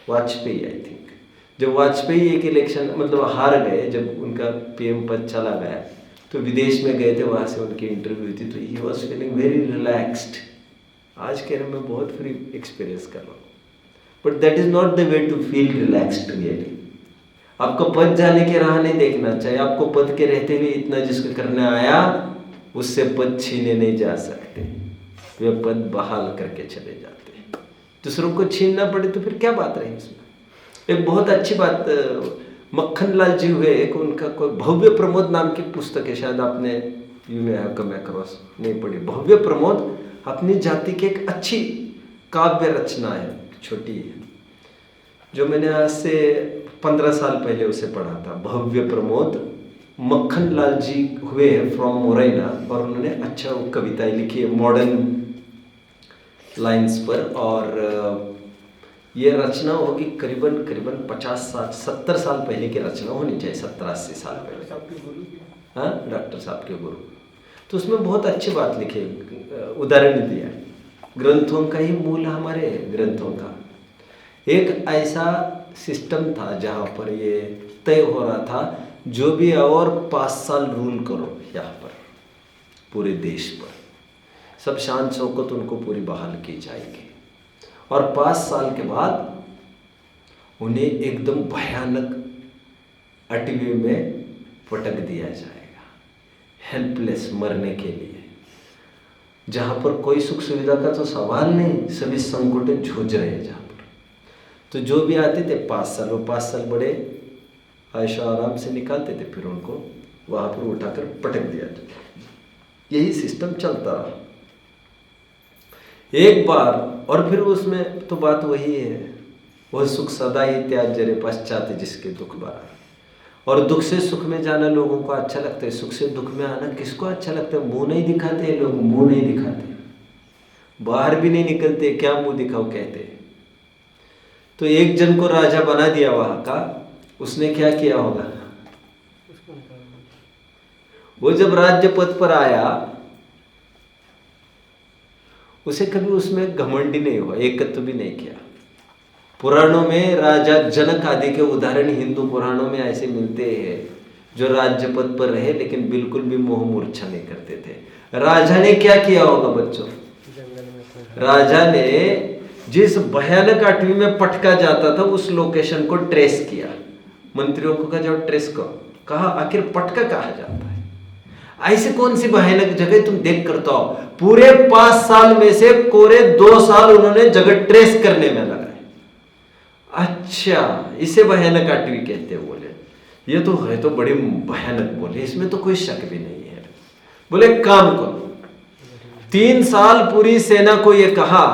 Speaker 1: वाजपेयी, आई थिंक जब वाजपेयी एक इलेक्शन मतलब हार गए, जब उनका PM पद चला गया, तो विदेश में गए थे, वहाँ से उनकी इंटरव्यू थी, तो he was feeling very relaxed. आज कह रहे मैं बहुत फ्री एक्सपीरियंस कर रहा हूँ, but that is not the way to feel relaxed really. आपको पद जाने की राह नहीं देखना चाहिए, आपको पद के रहते हुए इतना जिसको करने आया उससे पद छीने नहीं जा सकते, वे पद बहाल करके चले जाते हैं। दूसरों को छीनना पड़े तो फिर क्या बात रही उसमें। एक बहुत अच्छी बात मक्खन लाल जी हुए, एक उनका कोई भव्य प्रमोद नाम की पुस्तक है, शायद आपने you may have come across, नहीं पढ़ी। भव्य प्रमोद अपनी जाति की एक अच्छी काव्य रचना है, छोटी है, जो मैंने आज से 15 साल पहले उसे पढ़ा था। भव्य प्रमोद, मक्खन लाल जी हुए हैं फ्रॉम मोरैना, और उन्होंने अच्छा कविताएं लिखी है मॉडर्न लाइंस पर, और ये रचना होगी करीबन 50-70 साल पहले की रचना होनी चाहिए, 70-80 साल पहले। हाँ, डॉक्टर साहब के गुरु। तो उसमें बहुत अच्छी बात लिखी है, उदाहरण दिया है ग्रंथों का ही मूल, हमारे ग्रंथों का एक ऐसा सिस्टम था जहाँ पर ये तय हो रहा था, जो भी और 5 साल रूल करो यहाँ पर पूरे देश पर, सब शान शौकत उनको पूरी बहाल की जाएगी, और 5 साल के बाद उन्हें एकदम भयानक अटवी में पटक दिया जाएगा, हेल्पलेस, मरने के लिए, जहाँ पर कोई सुख सुविधा का तो सवाल नहीं, सभी संकट जूझ रहे हैं जहाँ पर। तो जो भी आते थे 5 साल, वो 5 साल बड़े आयशो आराम से निकालते थे, फिर उनको वहां पर उठाकर पटक दिया। यही सिस्टम चलता रहा एक बार, और फिर उसमें तो बात वही है, वह सुख सदा ही त्याग जरे पश्चात जिसके दुख बारा। और दुख से सुख में जाना लोगों को अच्छा लगता है, सुख से दुख में आना किसको अच्छा लगता है? मुंह नहीं दिखाते लोग, मुंह नहीं दिखाते, बाहर भी नहीं निकलते, क्या मुंह दिखाओ कहते। तो एक जन को राजा बना दिया वहां का, उसने क्या किया होगा? वो जब राज्य पद पर आया, उसे कभी उसमें घमंडी नहीं हुआ, एकत्व भी नहीं किया। पुराणों में राजा जनक आदि के उदाहरण हिंदू पुराणों में ऐसे मिलते हैं जो राज्य पद पर रहे लेकिन बिल्कुल भी मोह मूर्छा नहीं करते थे। राजा ने क्या किया होगा बच्चों? राजा ने जिस भयानक आठवीं में पटका जाता था उस लोकेशन को ट्रेस किया। मंत्रियों को कहा जाओ ट्रेस करो, कहा आखिर पटका कहा जाता है, ऐसी कौन सी भयानक जगह तुम देख करता हो। पूरे 5 साल में से कोरे 2 साल उन्होंने जगह ट्रेस करने में लगाए। अच्छा, इसे भयानक आठवीं कहते हैं। बोले ये तो है तो बड़ी भयानक, बोले इसमें तो कोई शक भी नहीं है। बोले काम करो, 3 साल पूरी सेना को ये कहा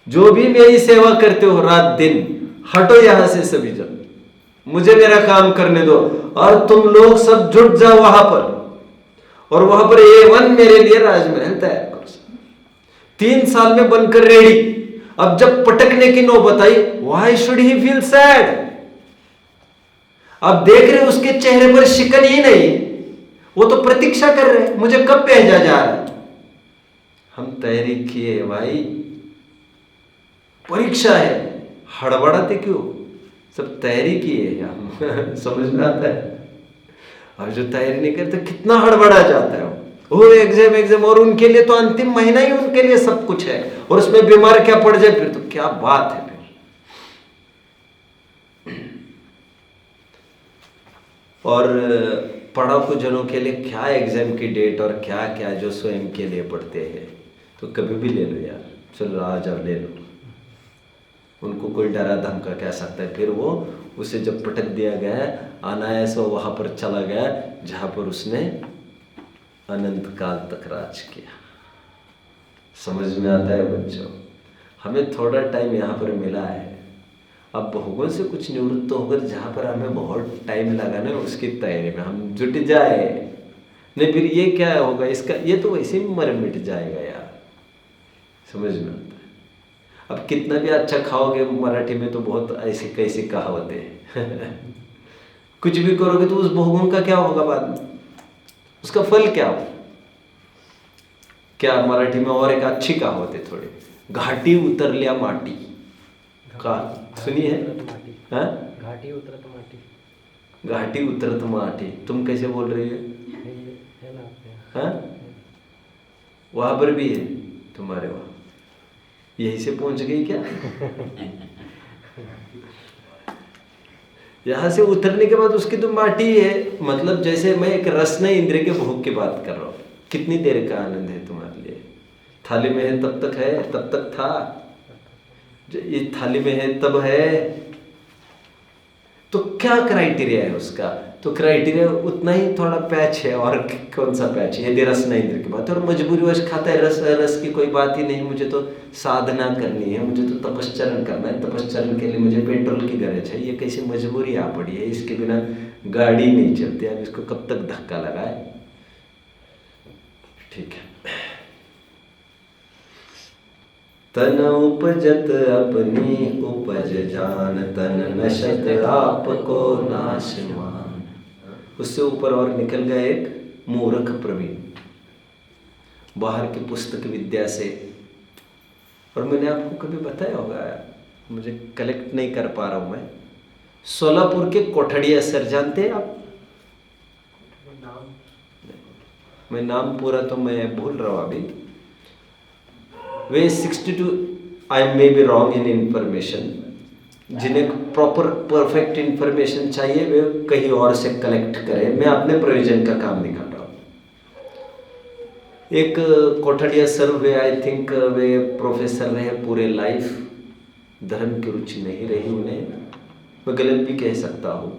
Speaker 1: जो भी मेरी सेवा करते हो रात दिन, हटो यहां से सभी जन, मुझे मेरा काम करने दो, और तुम लोग सब जुट जाओ वहां पर, और वहां पर A1 मेरे लिए राजमहल तैयार करो। 3 साल में बनकर रेडी। अब जब पटकने की नौबत आई, why should he feel sad? अब देख रहे उसके चेहरे पर शिकन ही नहीं, वो तो प्रतीक्षा कर रहे मुझे कब भेजा जा रहा है। हम तैयारी किए भाई, परीक्षा है, हड़बड़ाते क्यों? सब तैयारी किए हम समझ में आता है। और जो तैयारी नहीं करते कितना हड़बड़ा जाता है वो एग्जाम, और उनके लिए तो अंतिम महीना ही उनके लिए सब कुछ है, और उसमें बीमार क्या पड़ जाए फिर तो क्या बात है फिर। और पढ़ाकू जनों के लिए क्या एग्जाम की डेट और क्या क्या जो स्वयं के लिए पढ़ते हैं, तो कभी भी ले लो यार, चलो आ जाओ ले लो। उनको कोई डरा धमका कह सकता है, फिर वो उसे जब पटक दिया गया अनायास वो वहां पर चला गया जहां पर उसने अनंत काल तक राज किया। समझ में आता है बच्चों? हमें थोड़ा टाइम यहाँ पर मिला है, अब भोगों से कुछ निवृत्त होकर जहाँ पर हमें बहुत टाइम लगाना है उसकी तैयारी में हम जुट जाए। नहीं फिर ये क्या होगा इसका, ये तो वैसे ही मर मिट जाएगा यार। समझ में आता है? अब कितना भी अच्छा खाओगे, मराठी में तो बहुत ऐसी कैसी कहावतें हैं कुछ भी करोगे तो उस भोगों का क्या होगा बाद में, उसका फल क्या हो? क्या मराठी में और एक अच्छी कहावत है थोड़ी, घाटी उतरल्या माटी का सुनी है?
Speaker 2: घाटी उतरत माटी।
Speaker 1: घाटी उतरत माटी, तुम कैसे बोल रही हो? हाँ, वहां पर भी है तुम्हारे वहां, यही से पहुंच गई क्या? यहां से उतरने के बाद उसकी तो माटी है, मतलब जैसे मैं एक रसना इंद्र के भोग की बात कर रहा हूं। कितनी देर का आनंद है तुम्हारे लिए? थाली में है तब तक है, तब तक था, जो इस थाली में है तब है। तो क्या क्राइटेरिया है उसका? तो क्राइटेरिया उतना ही थोड़ा पैच है, और कौन सा पैच है? यदि रस नहीं इंद्र की बात, और मजबूरीवश खाता है रस, रस की कोई बात ही नहीं, मुझे तो साधना करनी है, मुझे तो तपश्चरण करना है, तपश्चरण के लिए मुझे पेट्रोल की गरज है, ये कैसी मजबूरी आ पड़ी है, इसके बिना गाड़ी नहीं चलती, अब इसको कब तक धक्का लगाए। ठीक है, तन उपजत अपनी उपज जान, तन नशत आपको नाश मान। उससे ऊपर और निकल गया एक मूर्ख प्रवीण, बाहर की पुस्तक विद्या से। और मैंने आपको कभी बताया होगा, मुझे कलेक्ट नहीं कर पा रहा हूं मैं, सोलापुर के कोठड़िया सर जानते हैं आप? मैं नाम पूरा तो मैं भूल रहा हूं अभी। वे 62, I may be wrong in information, जिन्हें प्रॉपर परफेक्ट इंफॉर्मेशन चाहिए वे कहीं और से कलेक्ट करें, मैं अपने प्रयोजन का काम नहीं कर रहा हूँ। एक कोठड़िया सर वे, आई थिंक वे प्रोफेसर रहे पूरे लाइफ, धर्म की रुचि नहीं रही उन्हें, मैं गलत भी कह सकता हूँ।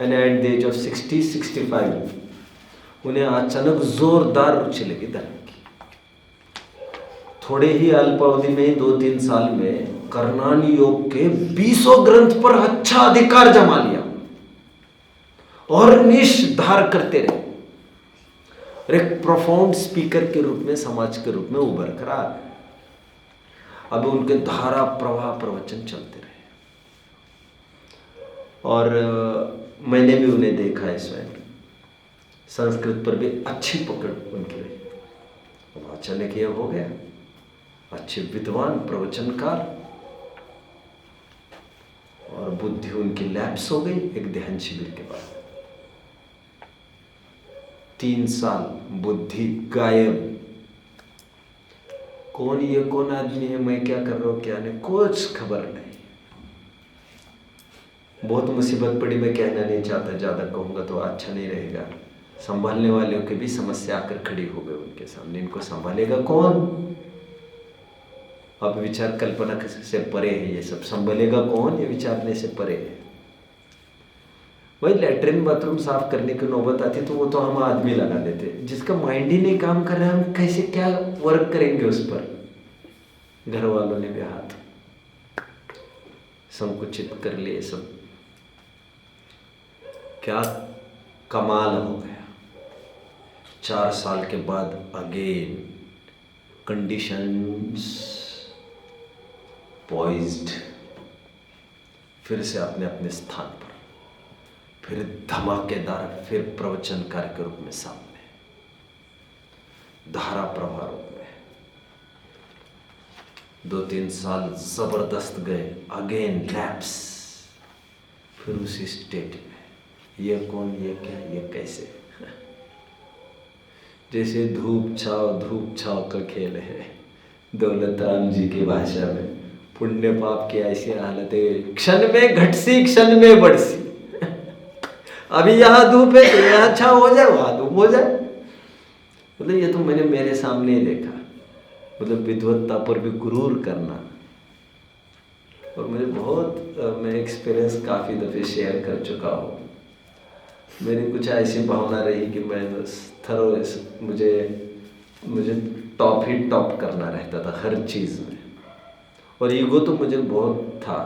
Speaker 1: And at the age of 60-65 उन्हें अचानक जोरदार रुचि लगी धर्म की। थोड़े ही अल्पावधि में ही 2-3 साल में कर्णान योग के 20 ग्रंथ पर अच्छा अधिकार जमा लिया और निष्धार करते रहे और एक प्रोफाउंड स्पीकर के रूप में, समाज के रूप में उभर कर आ गए। अब उनके धारा प्रवाह प्रवचन चलते रहे और मैंने भी उन्हें देखा है स्वयं। संस्कृत पर भी अच्छी पकड़ उनकी रही। अब अचानक यह हो गया अच्छे विद्वान प्रवचनकार और बुद्धि उनकी लैप्स हो गई एक ध्यान शिविर के बाद। 3 साल बुद्धि गायब। कौन आदमी है, मैं क्या कर रहा हूं, क्या नहीं, कुछ खबर नहीं। बहुत मुसीबत पड़ी, मैं कहना नहीं चाहता, ज्यादा कहूंगा तो अच्छा नहीं रहेगा। संभालने वालों की भी समस्या आकर खड़ी हो गई उनके सामने। इनको संभालेगा कौन? अब विचार कल्पना से परे है ये सब। संभालेगा कौन, ये विचारने से परे है। वही लैट्रिन बाथरूम साफ करने की नौबत आती तो वो तो हम आदमी लगा देते। जिसका माइंड ही नहीं काम कर रहा, हम कैसे क्या वर्क करेंगे उस पर? घर वालों ने भी हाथ संकुचित कर लिए सब। क्या कमाल हो गया। 4 साल के बाद अगेन कंडीशंस पॉइज्ड, फिर से अपने अपने स्थान पर, फिर धमाकेदार, फिर प्रवचनकार के रूप में सामने, धारा प्रवाह रूप में। 2-3 साल जबरदस्त गए, अगेन लैप्स, फिर उसी स्टेट में। ये कौन, ये क्या, ये कैसे? जैसे धूप छाव का खेल है। दौलत राम जी की भाषा में पुण्य पाप की ऐसी हालत है, क्षण में घटसी क्षण में बढ़सी। अभी यहाँ धूप है तो यहाँ छाव हो जाए, वहां धूप हो जाए। मतलब ये तो मैंने मेरे सामने ही देखा। मतलब विद्वत्ता पर भी गुरूर करना। और मुझे बहुत, मैं एक्सपीरियंस काफ़ी दफ़े शेयर कर चुका हूँ। मेरी कुछ ऐसी भावना रही कि मैं थरो, मुझे टॉप ही टॉप करना रहता था हर चीज़ में। और ईगो तो मुझे बहुत था।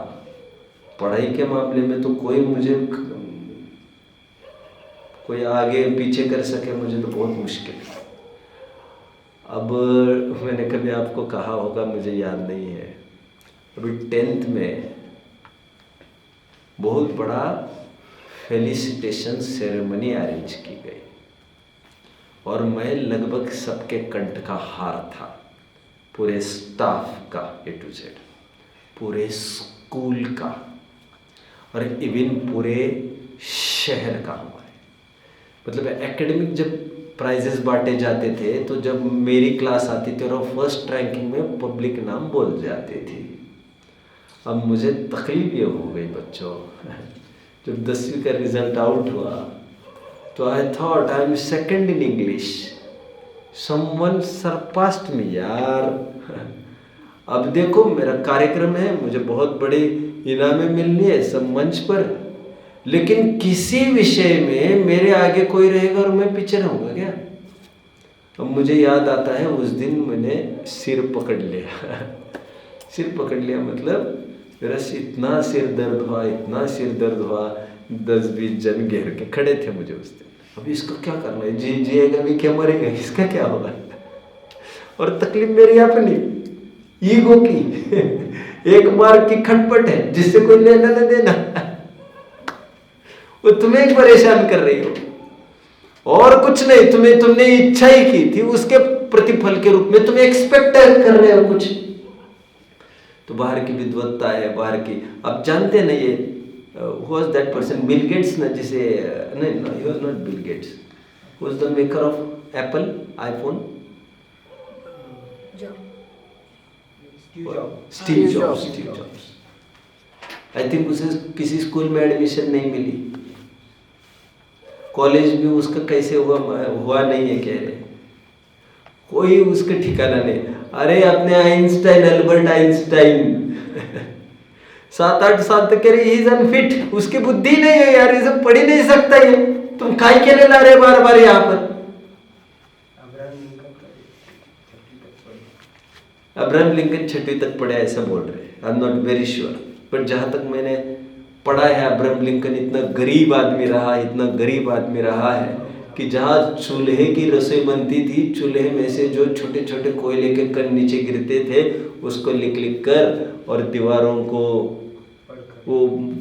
Speaker 1: पढ़ाई के मामले में तो कोई आगे पीछे कर सके मुझे तो बहुत मुश्किल है। अब मैंने कभी आपको कहा होगा, मुझे याद नहीं है, अभी 10th में बहुत बड़ा फेलिसिटेशन सेरेमनी अरेंज की गई और मैं लगभग सबके कंठ का हार था। पूरे स्टाफ का A to Z, पूरे स्कूल का और इवन पूरे शहर का हमारे। मतलब एकेडमिक जब प्राइजेस बांटे जाते थे तो जब मेरी क्लास आती थी और फर्स्ट रैंकिंग में पब्लिक नाम बोल जाती थी। अब मुझे तकलीफ ये हो गई बच्चों, जब 10वीं का रिजल्ट आउट हुआ तो I thought I am second in English, someone surpassed me यार। अब देखो मेरा कार्यक्रम है, मुझे बहुत बड़ी इनामें मिलनी है सब मंच पर, लेकिन किसी विषय में मेरे आगे कोई रहेगा और मैं पीछे रहूँगा क्या? अब मुझे याद आता है उस दिन मैंने सिर पकड़ लिया। सिर पकड़ लिया मतलब मेरा इतना सिर दर्द हुआ 10-20 जन घेर के खड़े थे मुझे उस दिन। अभी इसका क्या करना है, जिएगा भी क्या, मरेगा, इसका क्या होगा? और तकलीफ मेरी अपनी ईगो की। एक मार्क की खटपट है जिससे कोई लेना न देना। वो तुम्हें परेशान कर रही हो और कुछ नहीं। तुमने इच्छा ही की थी, उसके प्रतिफल के रूप में तुम एक्सपेक्ट कर रहे हो कुछ। तो बाहर की विद्वत्ता है, बाहर की। अब जानते ना ये who was that person, Bill Gates ना, जिसे नहीं, he was not Bill Gates, who was the maker of Apple iPhone, Steve jobs. I think उसे किसी स्कूल में एडमिशन नहीं मिली, कॉलेज भी उसका कैसे हुआ नहीं है कह रहे, कोई उसका ठिकाना नहीं। अरे अपने आइंस्टाइन, अल्बर्ट आइंस्टाइन 7-8 साल तक कह रही इज अनफिट, उसकी बुद्धि नहीं है यार, ये सब पढ़ ही नहीं सकता ये, तुम काय के लिए ला रहे बार बार यहाँ पर। अब्राहम लिंकन 6वीं तक पढ़े ऐसा बोल रहे, I am not very sure, but जहां तक मैंने पढ़ा है अब्राहम लिंकन इतना गरीब आदमी रहा, इतना गरीब आदमी रहा है कि जहाँ चूल्हे की रसोई बनती थी, चूल्हे में से जो छोटे छोटे कोयले के कण नीचे गिरते थे उसको लिख लिख कर और दीवारों को, वो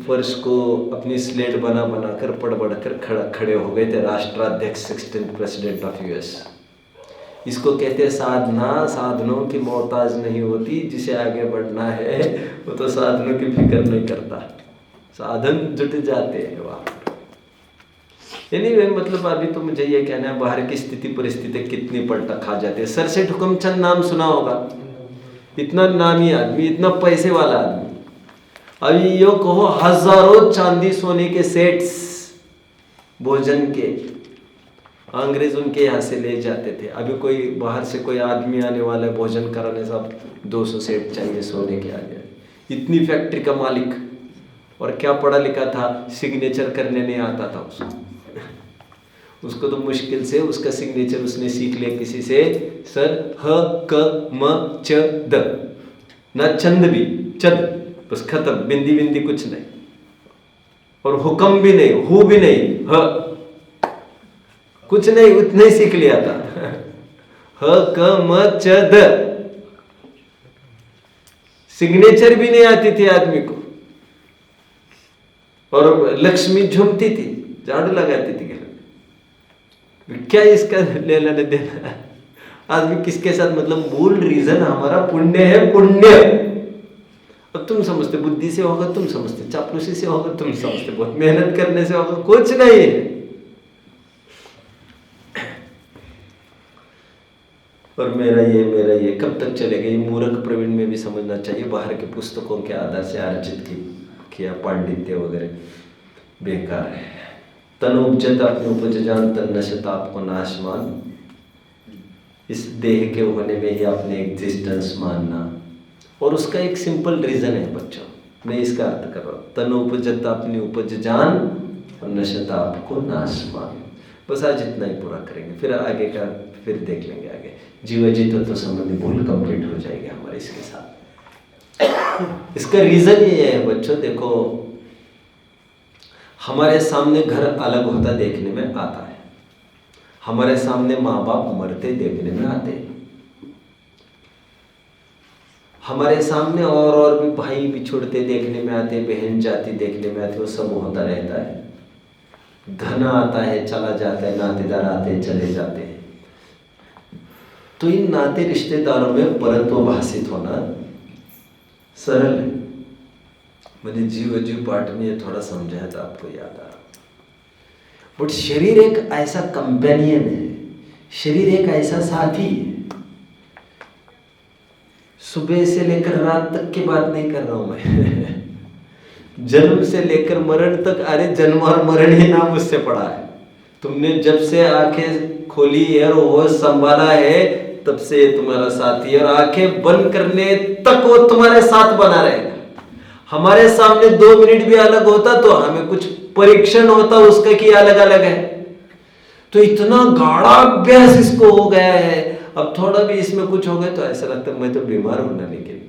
Speaker 1: फर्श को अपनी स्लेट बना बना कर पढ़ पढ़ कर खड़े हो गए थे राष्ट्राध्यक्ष 16th प्रेसिडेंट ऑफ यूएस। इसको कहते हैं साधना, साधनों की मोहताज नहीं होती, जिसे आगे बढ़ना है वो तो साधनों की फिक्र नहीं करता, साधन जुट जाते हैं वहाँ। Anyway, मतलब अभी तो मुझे ये कहना है बाहर की स्थिति परिस्थिति कितनी पलटा खा जाती है। सर सेठ हुकमचंद नाम सुना होगा, इतना नामी आदमी, इतना पैसे वाला आदमी, अभी यो कहो हजारों चांदी सोने के सेट्स भोजन के अंग्रेज उनके यहाँ से ले जाते थे। अभी कोई बाहर से कोई आदमी आने वाला है भोजन कराने, सब 200 सेट चाहिए सोने के, आ गया इतनी फैक्ट्री का मालिक। और क्या पढ़ा लिखा था, सिग्नेचर करने नहीं आता था उसको तो मुश्किल से उसका सिग्नेचर उसने सीख लिया किसी से, सर ह क म च द, ना चंद भी, चंद बस खत्म, बिंदी बिंदी कुछ नहीं, और हुक्म भी नहीं, हु भी नहीं, ह कुछ नहीं, उतना ही सीख लिया था ह क म च द। सिग्नेचर भी नहीं आती थी आदमी को, और लक्ष्मी झूमती थी, झाड़ू लगाती थी घर में। क्या इसका लेना देना, आदमी किसके साथ, मतलब मूल रीजन हमारा पुण्य है, पुण्य। अब तुम समझते बुद्धि से होगा, तुम समझते चापलूसी से होगा, तुम समझते बहुत मेहनत करने से होगा, कुछ नहीं है। और मेरा ये कब तक चलेगा, ये मूर्ख प्रवीण में भी समझना चाहिए। बाहर के पुस्तकों के आधार से अर्जित किया पांडित्य वगैरह बेकार है। तन उपजत अपने उपज जान, तन नशत आपको नाशमान, इस देह के होने में ही अपने एग्जिस्टेंस मानना। और उसका एक सिंपल रीजन है बच्चों, मैं इसका अर्थ कर रहा हूँ, तन उपजत अपनी उपज जान और नशत आपको नाशमान। बस आज इतना ही पूरा करेंगे, फिर आगे का फिर देख लेंगे आगे। जीव जीतो तो संबंधी भूल कंप्लीट हो जाएगी हमारे इसके साथ। इसका रीजन ये है बच्चों, देखो हमारे सामने घर अलग होता देखने में आता है, हमारे सामने माँ बाप मरते देखने में आते हैं, हमारे सामने और भी भाई बिछुड़ते देखने में आते, बहन जाति देखने में आते, वो सब होता रहता है। धन आता है चला जाता है, नातेदार आते हैं चले जाते हैं। तो इन नाते रिश्तेदारों में परत्व भाषित होना सरल है। मैंने जीव पाठ में ये थोड़ा समझाया था, आपको याद आ रहा। बट शरीर एक ऐसा कंपेनियन है, शरीर एक ऐसा साथी है। सुबह से लेकर रात तक की बात नहीं कर रहा हूं मैं जन्म से लेकर मरण तक, अरे जन्म और मरण ही नाम उससे पड़ा है। तुमने जब से आंखें खोली है और वो संभाला है, तब से ये तुम्हारा साथी है, और आंखें बंद करने तक वो तुम्हारे साथ बना रहेगा। हमारे सामने 2 मिनट भी अलग होता तो हमें कुछ परीक्षण होता उसका कि अलग अलग है। तो इतना गाढ़ा अभ्यास इसको हो गया है, अब थोड़ा भी इसमें कुछ हो गया तो ऐसा लगता है मैं तो बीमार होना, लेकिन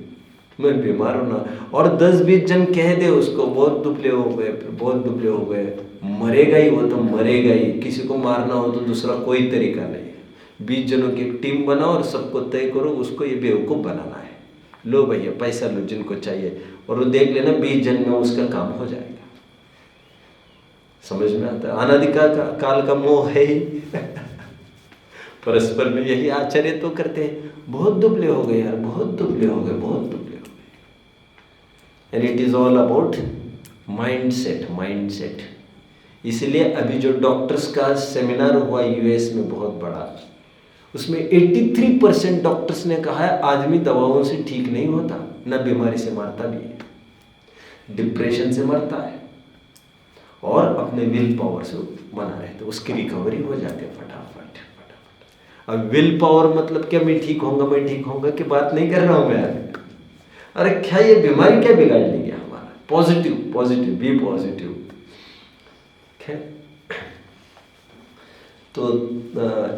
Speaker 1: मैं बीमार होना। और 10-20 जन कह दे उसको बहुत दुबले हो गए, फिर बहुत दुबले हो गए, मरेगा ही वो तो मरेगा ही। किसी को मारना हो तो दूसरा कोई तरीका नहीं है। 20 जनों की एक टीम बनाओ और सबको तय करो उसको ये बेवकूफ़ बनाना है, लो भैया पैसा लो जिनको चाहिए, और वो देख लेना 20 जन में उसका काम हो जाएगा। समझ में आता है, अनादिकाल का मोह है ही परस्पर में यही आचर्य तो करते हैं। बहुत दुबले हो गए यार, बहुत दुबले हो गए, बहुत दुबले हो गए। And it is all about mindset. इसलिए अभी जो डॉक्टर्स का सेमिनार हुआ यूएस में बहुत बड़ा, उसमें 83% डॉक्टर्स ने कहा है आदमी दवाओं से ठीक नहीं होता, न बीमारी से मरता भी है, डिप्रेशन से मरता है और अपने विल पावर से बना रहता है, उसकी रिकवरी हो जाती है फटाफट। अब विल पावर मतलब क्या मैं ठीक होऊंगा की बात नहीं कर रहा हूं मैं। अरे क्या ये बीमारी क्या बिगाड़ लेगी हमारा? Positive positive, B positive. खैर, तो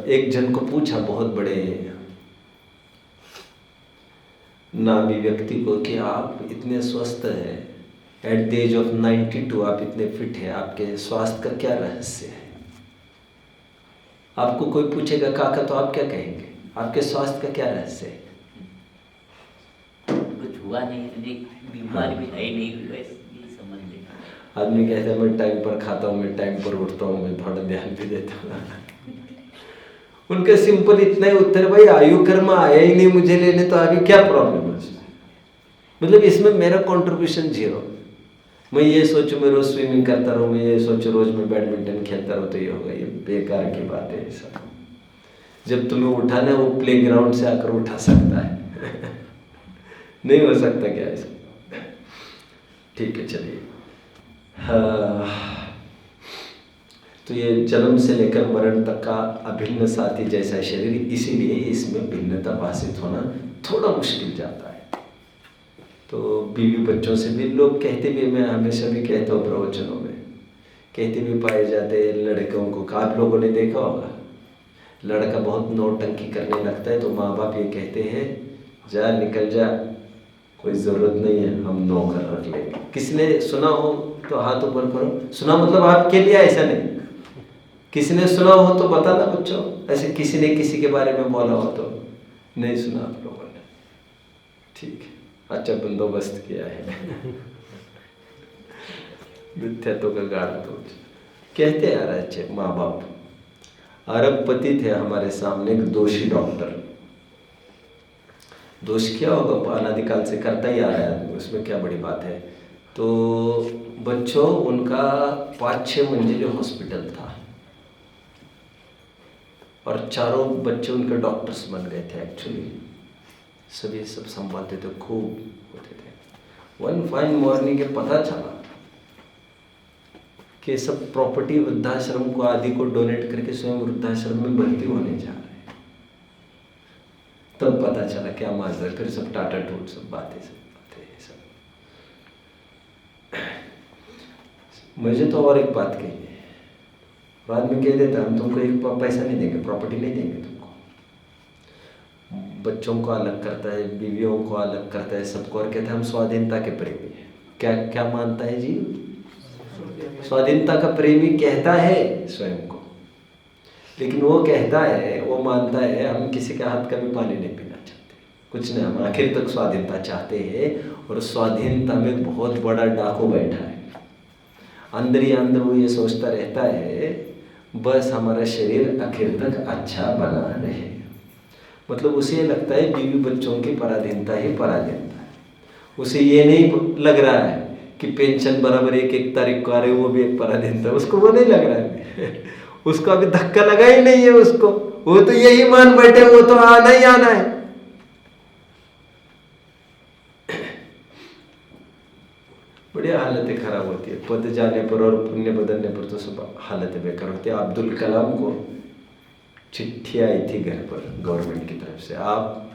Speaker 1: एक जन को पूछा बहुत बड़े नामी व्यक्ति को कि आप इतने स्वस्थ हैं, एट द एज ऑफ 92 आप इतने फिट हैं, आपके स्वास्थ्य का क्या रहस्य है? आपको कोई पूछेगा काका तो आप क्या कहेंगे? आपके स्वास्थ्य का क्या रहस्य है?
Speaker 3: कुछ हुआ नहीं, बीमारी भी है नहीं, वैसे समझ लेगा।
Speaker 1: आदमी कहता है मैं टाइम पर खाता हूँ, मैं टाइम पर उठता हूँ, मैं थोड़ा ध्यान भी देता हूँ। उनका सिंपल इतना ही उत्तर, भाई आयु कर्म आया ही नहीं मुझे लेने, तो आगे क्या प्रॉब्लम है उसमें? मतलब इसमें मेरा कंट्रीब्यूशन जीरो। मैं ये सोचूं मैं रोज स्विमिंग करता रहूँ, मैं ये सोचूं रोज मैं बैडमिंटन खेलता रहूँ, तो ये होगा? ये बेकार की बात है। सब जब तुम्हें उठाना है वो प्लेग्राउंड से आकर उठा सकता है। नहीं हो सकता क्या ऐसा? ठीक है, चलिए। तो ये जन्म से लेकर मरण तक का अभिन्न साथी जैसा शरीर, इसीलिए इसमें भिन्नता भाषित होना थोड़ा मुश्किल जाता है। तो बीवी बच्चों से भी लोग कहते भी, मैं हमेशा भी कहता हूँ प्रवचनों में, कहते भी पाए जाते हैं लड़कों को। आप लोगों ने देखा होगा, लड़का बहुत नौटंकी करने लगता है तो माँ बाप ये कहते हैं जा निकल जा, कोई ज़रूरत नहीं है, हम नौकर रख लेंगे। किसी ने सुना हो तो हाथ ऊपर करो। सुना मतलब आपके लिए, ऐसा नहीं। किसी ने सुना हो तो बताना बच्चों, ऐसे किसी ने किसी के बारे में बोला हो तो। नहीं सुना आप लोगों ने? ठीक है, अच्छा बंदोबस्त किया है। मिथ्यात्व का गाढ़ तो कहते आ रहे अच्छे माँ बाप। अरबपति थे हमारे सामने, एक दोषी डॉक्टर। दोष क्या होगा, अनादिकाल से करता ही आ रहा है, उसमें क्या बड़ी बात है। तो बच्चों, उनका 5-6 मंजिल हॉस्पिटल था और चारों बच्चे उनके डॉक्टर्स बन गए थे। एक्चुअली सभी सब संभालते थे, खूब होते थे। वन फाइन मॉर्निंग के पता चला कि सब प्रॉपर्टी वृद्धाश्रम को आदि को डोनेट करके स्वयं वृद्धाश्रम में भर्ती होने जा रहे हैं। तब पता चला क्या माजरा, फिर सब टाटा टूट, सब बातें सब। मुझे तो और एक बात कही है, बाद में कह देता हम तुमको एक पैसा नहीं देंगे, प्रॉपर्टी नहीं देंगे तुमको। बच्चों को अलग करता है, बीवियों को अलग करता है, सबको, और कहता है हम स्वाधीनता के प्रेमी हैं। क्या क्या मानता है जी? स्वाधीनता का प्रेमी कहता है स्वयं को, लेकिन वो कहता है, वो मानता है हम किसी के हाथ का भी पानी नहीं पीना चाहते, कुछ नहीं, हम आखिर तक स्वाधीनता चाहते हैं। और स्वाधीनता में बहुत बड़ा डाकू बैठा है, अंदर ही अंदर वो ये सोचता रहता है बस हमारा शरीर आखिर तक अच्छा बना रहे। मतलब उसे ये लगता है बीवी बच्चों की पराधीनता ही पराधीनता है। उसे ये नहीं लग रहा है कि पेंशन बराबर 1-1 तारीख को आ रही है, वो भी एक पराधीनता है, उसको वो नहीं लग रहा है। उसको अभी धक्का लगा ही नहीं है उसको, वो तो यही मान बैठे वो तो आना ही आना है। बढ़िया हालतें खराब होती है, पद जाने पर और पुण्य बदलने पर तो सब हालतें बेकार होती है। अब्दुल कलाम को चिट्ठी आई थी घर पर गवर्नमेंट की तरफ से, आप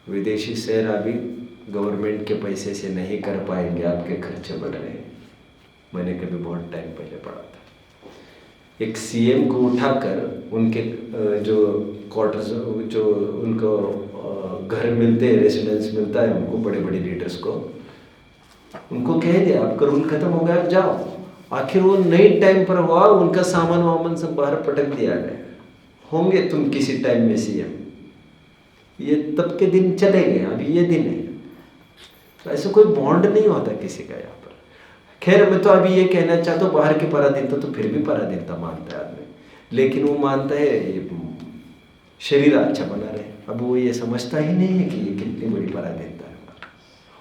Speaker 1: विदेशी सैर अभी गवर्नमेंट के पैसे से नहीं कर पाएंगे, आपके खर्चे बढ़ रहे हैं। मैंने कभी बहुत टाइम पहले पढ़ा था। एक सीएम को उठाकर उनके जो क्वार्टर्स, जो उनको घर मिलते हैं, रेसिडेंस मिलता है उनको, बड़े बड़े लीडर्स को, उनको कह दिया आपका रूल खत्म हो गया, आप जाओ। आखिर वो नहीं टाइम पर हुआ, उनका सामान वामान सब बाहर पटक दिया गया। होंगे तुम किसी टाइम में सीएम, ये तब के दिन चले गए, अभी ये दिन है। तो ऐसा कोई बॉन्ड नहीं होता किसी का यहाँ पर। खैर मैं तो अभी ये कहना चाहता हूँ, बाहर की पराधीनता तो फिर भी पराधीनता मानता है आदमी, लेकिन वो मानता है ये शरीर अच्छा बना रहे। अब वो ये समझता ही नहीं है कि ये कितनी बड़ी पराधीनता है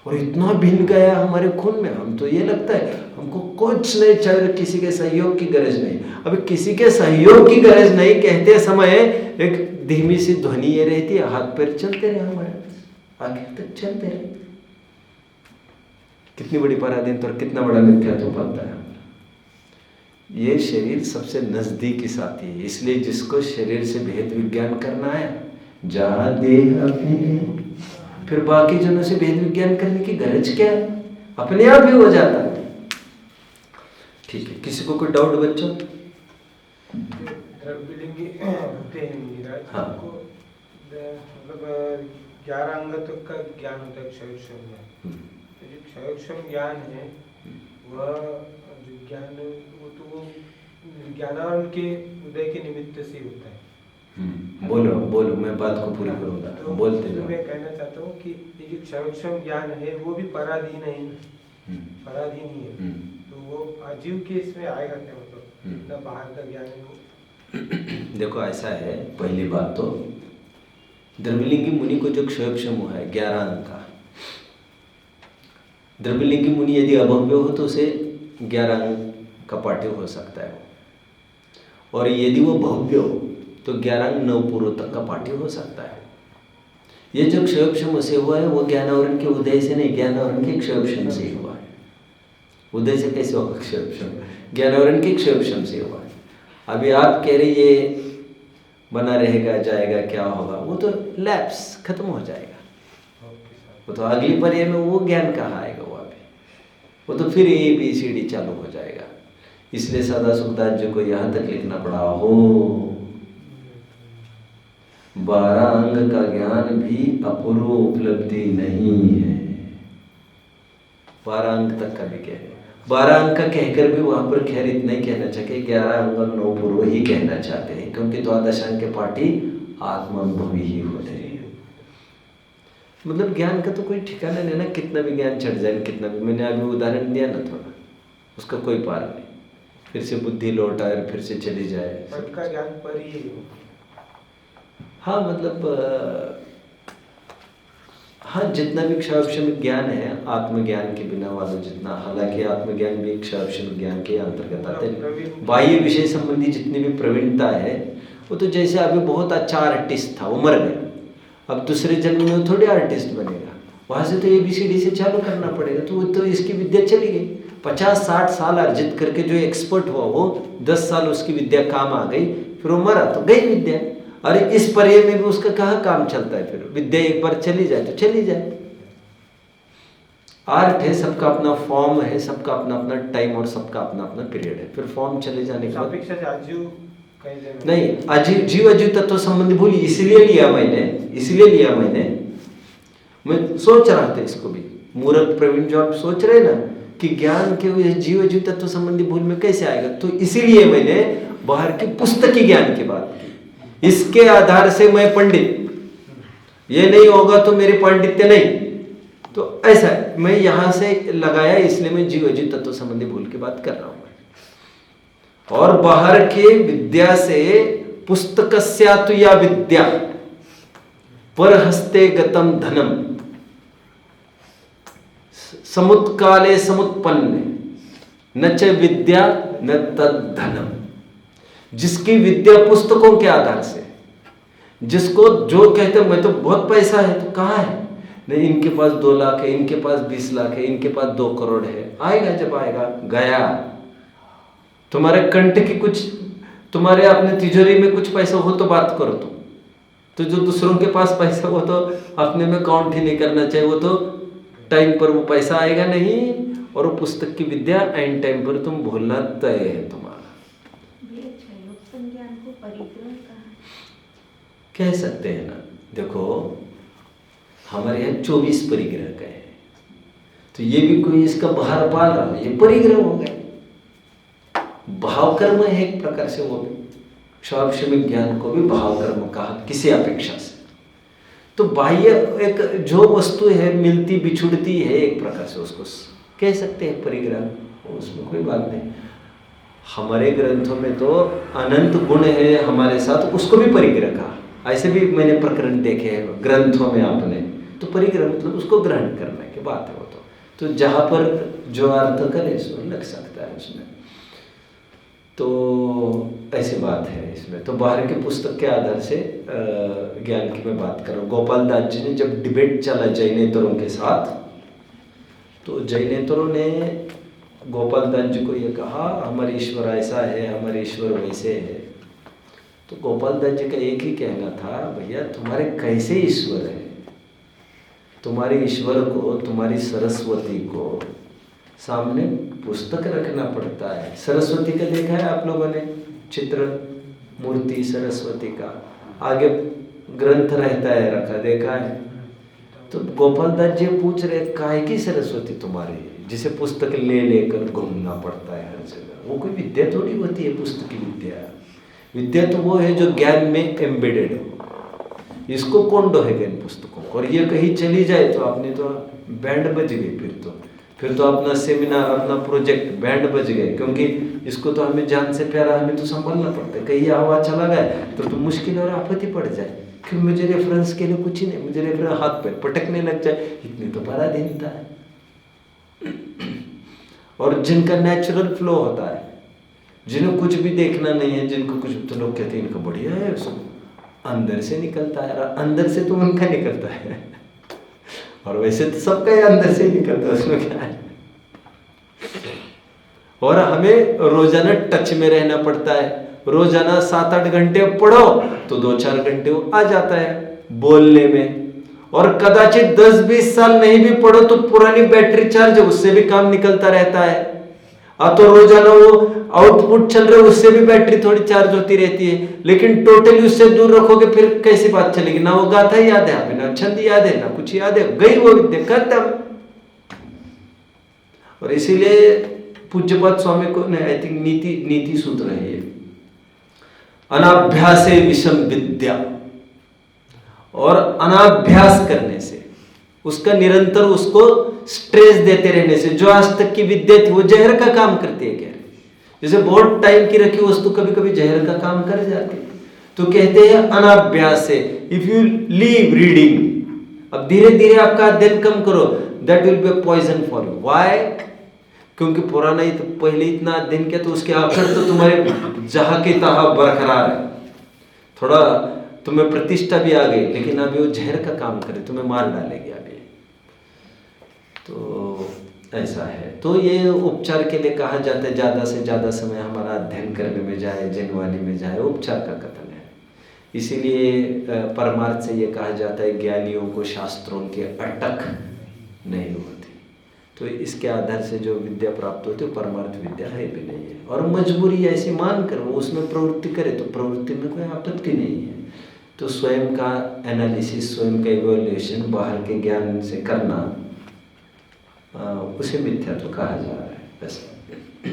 Speaker 1: और इतना भिन्न गया हमारे खून में। हम तो ये लगता है हमको कुछ नहीं चाहिए, किसी के सहयोग की गरज नहीं। अब किसी के सहयोग की गरज नहीं कहते समय एक धीमी सी ध्वनि ये रहती है, हाथ पैर चलते रहे हमारे, आगे तक चलते रहे। कितनी बड़ी पराधीनता और कितना बड़ा मिथ्यात्व बनता है। ये शरीर सबसे नजदीकी साथी है, इसलिए जिसको शरीर से भेद विज्ञान करना है, जहाँ देह अपनी, फिर बाकी जनों से भेद विज्ञान करने की गरज क्या है? अपने आप ही हो जाता है। ठीक है, किसी को कोई डाउट बच्चों?
Speaker 4: द्रव्यलिंगी होते हैं नीरज,
Speaker 1: हाँ।
Speaker 4: उनको मतलब 11 अंग तक का ज्ञान होता है क्षयोक्षम ज्ञान। तो जो क्षयोक्षम ज्ञान है वह जो ज्ञान वो तो वो ज्ञानावरण के उदय के निमित्त से होता है।
Speaker 1: बोलो बोलो, मैं बात को पूरी करूंगा।
Speaker 4: तो
Speaker 1: बोलते जाओ।
Speaker 4: मैं कहना चाहता हूँ कि ये जो क्षयोक्षम ज्ञान है वो भी पराधीन है, पराधीन ही है। तो वो अजीव के इसमें आएगा क्या, मतलब इतना बाहर का ज्ञान है वो?
Speaker 1: देखो ऐसा है, पहली बात तो द्रव्यलिंगी मुनि को जो क्षयोक्षम हुआ है 11 अंक का, द्रव्यलिंगी मुनि यदि अभव्य हो तो उसे 11 अंक का पाठ्य हो सकता है, और यदि वो भव्य हो तो 11 अंक 9 पूर्व तक का पाठ्य हो सकता है। ये जो क्षयोक्षम उसे हुआ है वो ज्ञानावरण के उदय से नहीं, ज्ञानावरण के क्षयोक्षम से ही हुआ है। उदय से कैसे होगा क्षयोक्षम? ज्ञानावरण के क्षयोक्षम से हुआ है। अभी आप कह रहे ये बना रहेगा, जाएगा, क्या होगा, वो तो लैप्स खत्म हो जाएगा। वो तो अगली पर्याय में वो ज्ञान कहाँ आएगा? वो तो फिर ABCD चालू हो जाएगा। इसलिए सदा सुखदास जी को यहाँ तक लिखना पड़ा हो 12 अंग का ज्ञान भी अपूर्व उपलब्धि नहीं है। 12 अंग तक का भी कह रहे, 12 अंक का कहकर भी वहां पर खैर इतना ही कहना चाहिए, 11 अंग और 9 पूर्व ही कहना चाहते हैं, क्योंकि द्वादश अंक के पाठी आत्मानुभवी ही होते हैं। मतलब ज्ञान का तो कोई ठिकाना नहीं ना, कितना भी ज्ञान चढ़ जाए, कितना भी। मैंने अभी उदाहरण दिया ना थोड़ा, उसका कोई पार नहीं। फिर से बुद्धि लौट आए, फिर से चली जाए।
Speaker 4: सबका ज्ञान पर ही है।
Speaker 1: हाँ मतलब हाँ, जितना भी क्षयोक्षम ज्ञान है आत्मज्ञान के बिना वाला जितना, हालांकि आत्मज्ञान भी क्षयोक्षम ज्ञान के अंतर्गत आते हैं। बाह्य विषय संबंधी जितनी भी प्रवीणता है, वो तो जैसे अभी बहुत अच्छा आर्टिस्ट था, वो मर गया, अब दूसरे जन्म में थोड़ी आर्टिस्ट बनेगा, वहाँ से तो ABCD से चालू करना पड़ेगा। तो वो तो इसकी विद्या चली गई। 50-60 साल अर्जित करके जो एक्सपर्ट हुआ वो 10 साल उसकी विद्या काम आ गई, फिर वो मरा तो गई विद्या। अरे इस पर्याय में भी उसका कहाँ काम चलता है? फिर विद्या एक बार चली जाए तो चली जाए। आर्ट है, सबका अपना फॉर्म है, सबका अपना अपना टाइम और सबका अपना अपना पीरियड है। फिर फॉर्म चले जाने के बाद नहीं, अजीव जीव अजीव तत्व संबंधी भूली इसलिए लिया मैंने, मैं सोच रहा था इसको भी, मूर्ख प्रवीण जो आप सोच रहे ना कि ज्ञान के जीव अजीव तत्व संबंधी भूल में कैसे आएगा, तो इसीलिए मैंने बाहर की पुस्तकी ज्ञान की बात की। इसके आधार से मैं पंडित, ये नहीं होगा तो मेरे पांडित्य नहीं, तो ऐसा है। मैं यहां से लगाया, इसलिए मैं जीव अजीव तत्व संबंधी भूल की बात कर रहा हूं। और बाहर के विद्या से पुस्तकस्यातु या विद्या पर हस्ते गतम धनम समुत्काले समुत्पन्न न च विद्या न तद धनम। जिसकी विद्या पुस्तकों के आधार से, जिसको जो कहते मैं तो बहुत पैसा है, तो कहाँ है? नहीं, इनके पास 2 लाख है, इनके पास 20 लाख है, इनके पास 2 करोड़ है। आएगा जब आएगा, गया। तुम्हारे कंठ की कुछ, तुम्हारे अपने तिजोरी में कुछ पैसा हो तो बात करो तुम। तो जो दूसरों के पास पैसा हो तो अपने में काउंट ही नहीं करना चाहिए, वो तो टाइम पर वो पैसा आएगा नहीं, और वो पुस्तक की विद्या एंड टाइम पर तुम भूलना तय है तुम्हारा। कह सकते हैं ना, देखो हमारे यहाँ 24 परिग्रह का है, तो ये भी कोई इसका बाहर पाल रहा है, ये परिग्रह हो गए। भाव कर्म है एक प्रकार से, वो भी क्षयोक्षमिक ज्ञान को भी भाव कर्म कहा किसी अपेक्षा से। तो बाह्य एक जो वस्तु है मिलती बिछुड़ती है, एक प्रकार से उसको कह सकते हैं परिग्रह, उसमें कोई बात नहीं। हमारे ग्रंथों में तो अनंत गुण है हमारे साथ, उसको भी परिग्रह कहा। ऐसे भी मैंने प्रकरण देखे हैं ग्रंथों में आपने, तो परिग्रह मतलब उसको ग्रहण करने की बात है। वो तो जहाँ पर जो अर्थ करे इसमें लग सकता है उसमें, तो ऐसी बात है इसमें। तो बाहर की पुस्तक के आधार से ज्ञान की मैं बात कर रहा हूँ। गोपाल दास जी ने जब डिबेट चला जैनेतरों के साथ, तो जैनेतरों ने गोपाल दास जी को ये कहा हमारे ईश्वर ऐसा है, हमारे ईश्वर वैसे है। तो गोपाल दास जी का एक ही कहना था, भैया तुम्हारे कैसे ईश्वर है? तुम्हारे ईश्वर को, तुम्हारी सरस्वती को सामने पुस्तक रखना पड़ता है। सरस्वती का देखा है आप लोगों ने चित्र, मूर्ति सरस्वती का, आगे ग्रंथ रहता है रखा, देखा है? तो गोपाल दास जी पूछ रहे काहे की सरस्वती तुम्हारी, जिसे पुस्तक ले लेकर घूमना पड़ता है हर जगह। वो कोई विद्या थोड़ी होती है पुस्तक की विद्या। विद्या तो वो है जो ज्ञान में एम्बेडेड हो। इसको कौन ढोएगा इन पुस्तकों को? और ये कहीं चली जाए तो आपने तो बैंड बज गई। फिर तो अपना सेमिनार, अपना प्रोजेक्ट बैंड बज गए, क्योंकि इसको तो हमें जान से प्यारा, हमें तो संभालना पड़ता है। कहीं हवा चला गया तो मुश्किल और आपत्ति पड़ जाए, फिर मुझे रेफरेंस के लिए कुछ ही नहीं, मुझे रेफरेंस हाथ पैर पटकने लग जाए, इतनी तो पराधीनता है। और जिनका नेचुरल फ्लो होता है, जिन्हें कुछ भी देखना नहीं है, जिनको कुछ, तो लोग कहते हैं इनका बढ़िया है, सब अंदर से निकलता है। अंदर से तो उनका निकलता है, और वैसे तो सबका ही अंदर से ही निकलता है, उसमें क्या है। और हमें रोजाना टच में रहना पड़ता है। रोजाना 7-8 घंटे पढ़ो तो 2-4 घंटे वो आ जाता है बोलने में। और कदाचित 10-20 साल नहीं भी पढ़ो तो पुरानी बैटरी चार्ज है, उससे भी काम निकलता रहता है। तो रोजाना वो आउटपुट चल रहा है, उससे भी बैटरी थोड़ी चार्ज होती रहती है। लेकिन टोटली उससे दूर रखोगे फिर कैसी बात चलेगी? ना वो गाथा याद है, हमें ना छंद याद है, ना कुछ याद है, गई वो विद्या खत्म। और इसीलिए पूज्यपाद स्वामी को आई थिंक नीति सूत्र है ये, अनाभ्यासे विषम विद्या। और अनाभ्यास करने से, उसका निरंतर उसको स्ट्रेस देते रहने से, जो आज तक की विद्या थी वो जहर का काम करती है। कह रहे जैसे बहुत टाइम की रखी वस्तु कभी कभी जहर का काम कर जाती है। तो कहते हैं अनाभ्यास से, इफ यू लीव रीडिंग, अब धीरे धीरे आपका अध्ययन कम करो, that will be poison for you. Why? क्योंकि पुराना ही तो पहले इतना अध्ययन किया तो उसके आखिर तो तुम्हारे जहां की तहां बरकरार है। थोड़ा तुम्हें प्रतिष्ठा भी आ गई, लेकिन अभी वो जहर का काम करे, तुम्हें मार डालेगी अभी। तो ऐसा है। तो ये उपचार के लिए कहा जाता है ज्यादा से ज्यादा समय हमारा अध्ययन करने में जाए, जनवानी में जाए, उपचार का कथन है। इसीलिए परमार्थ से ये कहा जाता है ज्ञानियों को शास्त्रों के अटक नहीं होती। तो इसके आधार से जो विद्या प्राप्त होती है परमार्थ विद्या है भी नहीं है। और मजबूरी ऐसी मान कर वो उसमें प्रवृत्ति करे तो प्रवृत्ति में कोई आपत्ति नहीं है। तो स्वयं का एनालिसिस, स्वयं का इवैल्यूएशन बाहर के ज्ञान से करना, उसे मिथ्या तो कहा जा रहा है वैसे।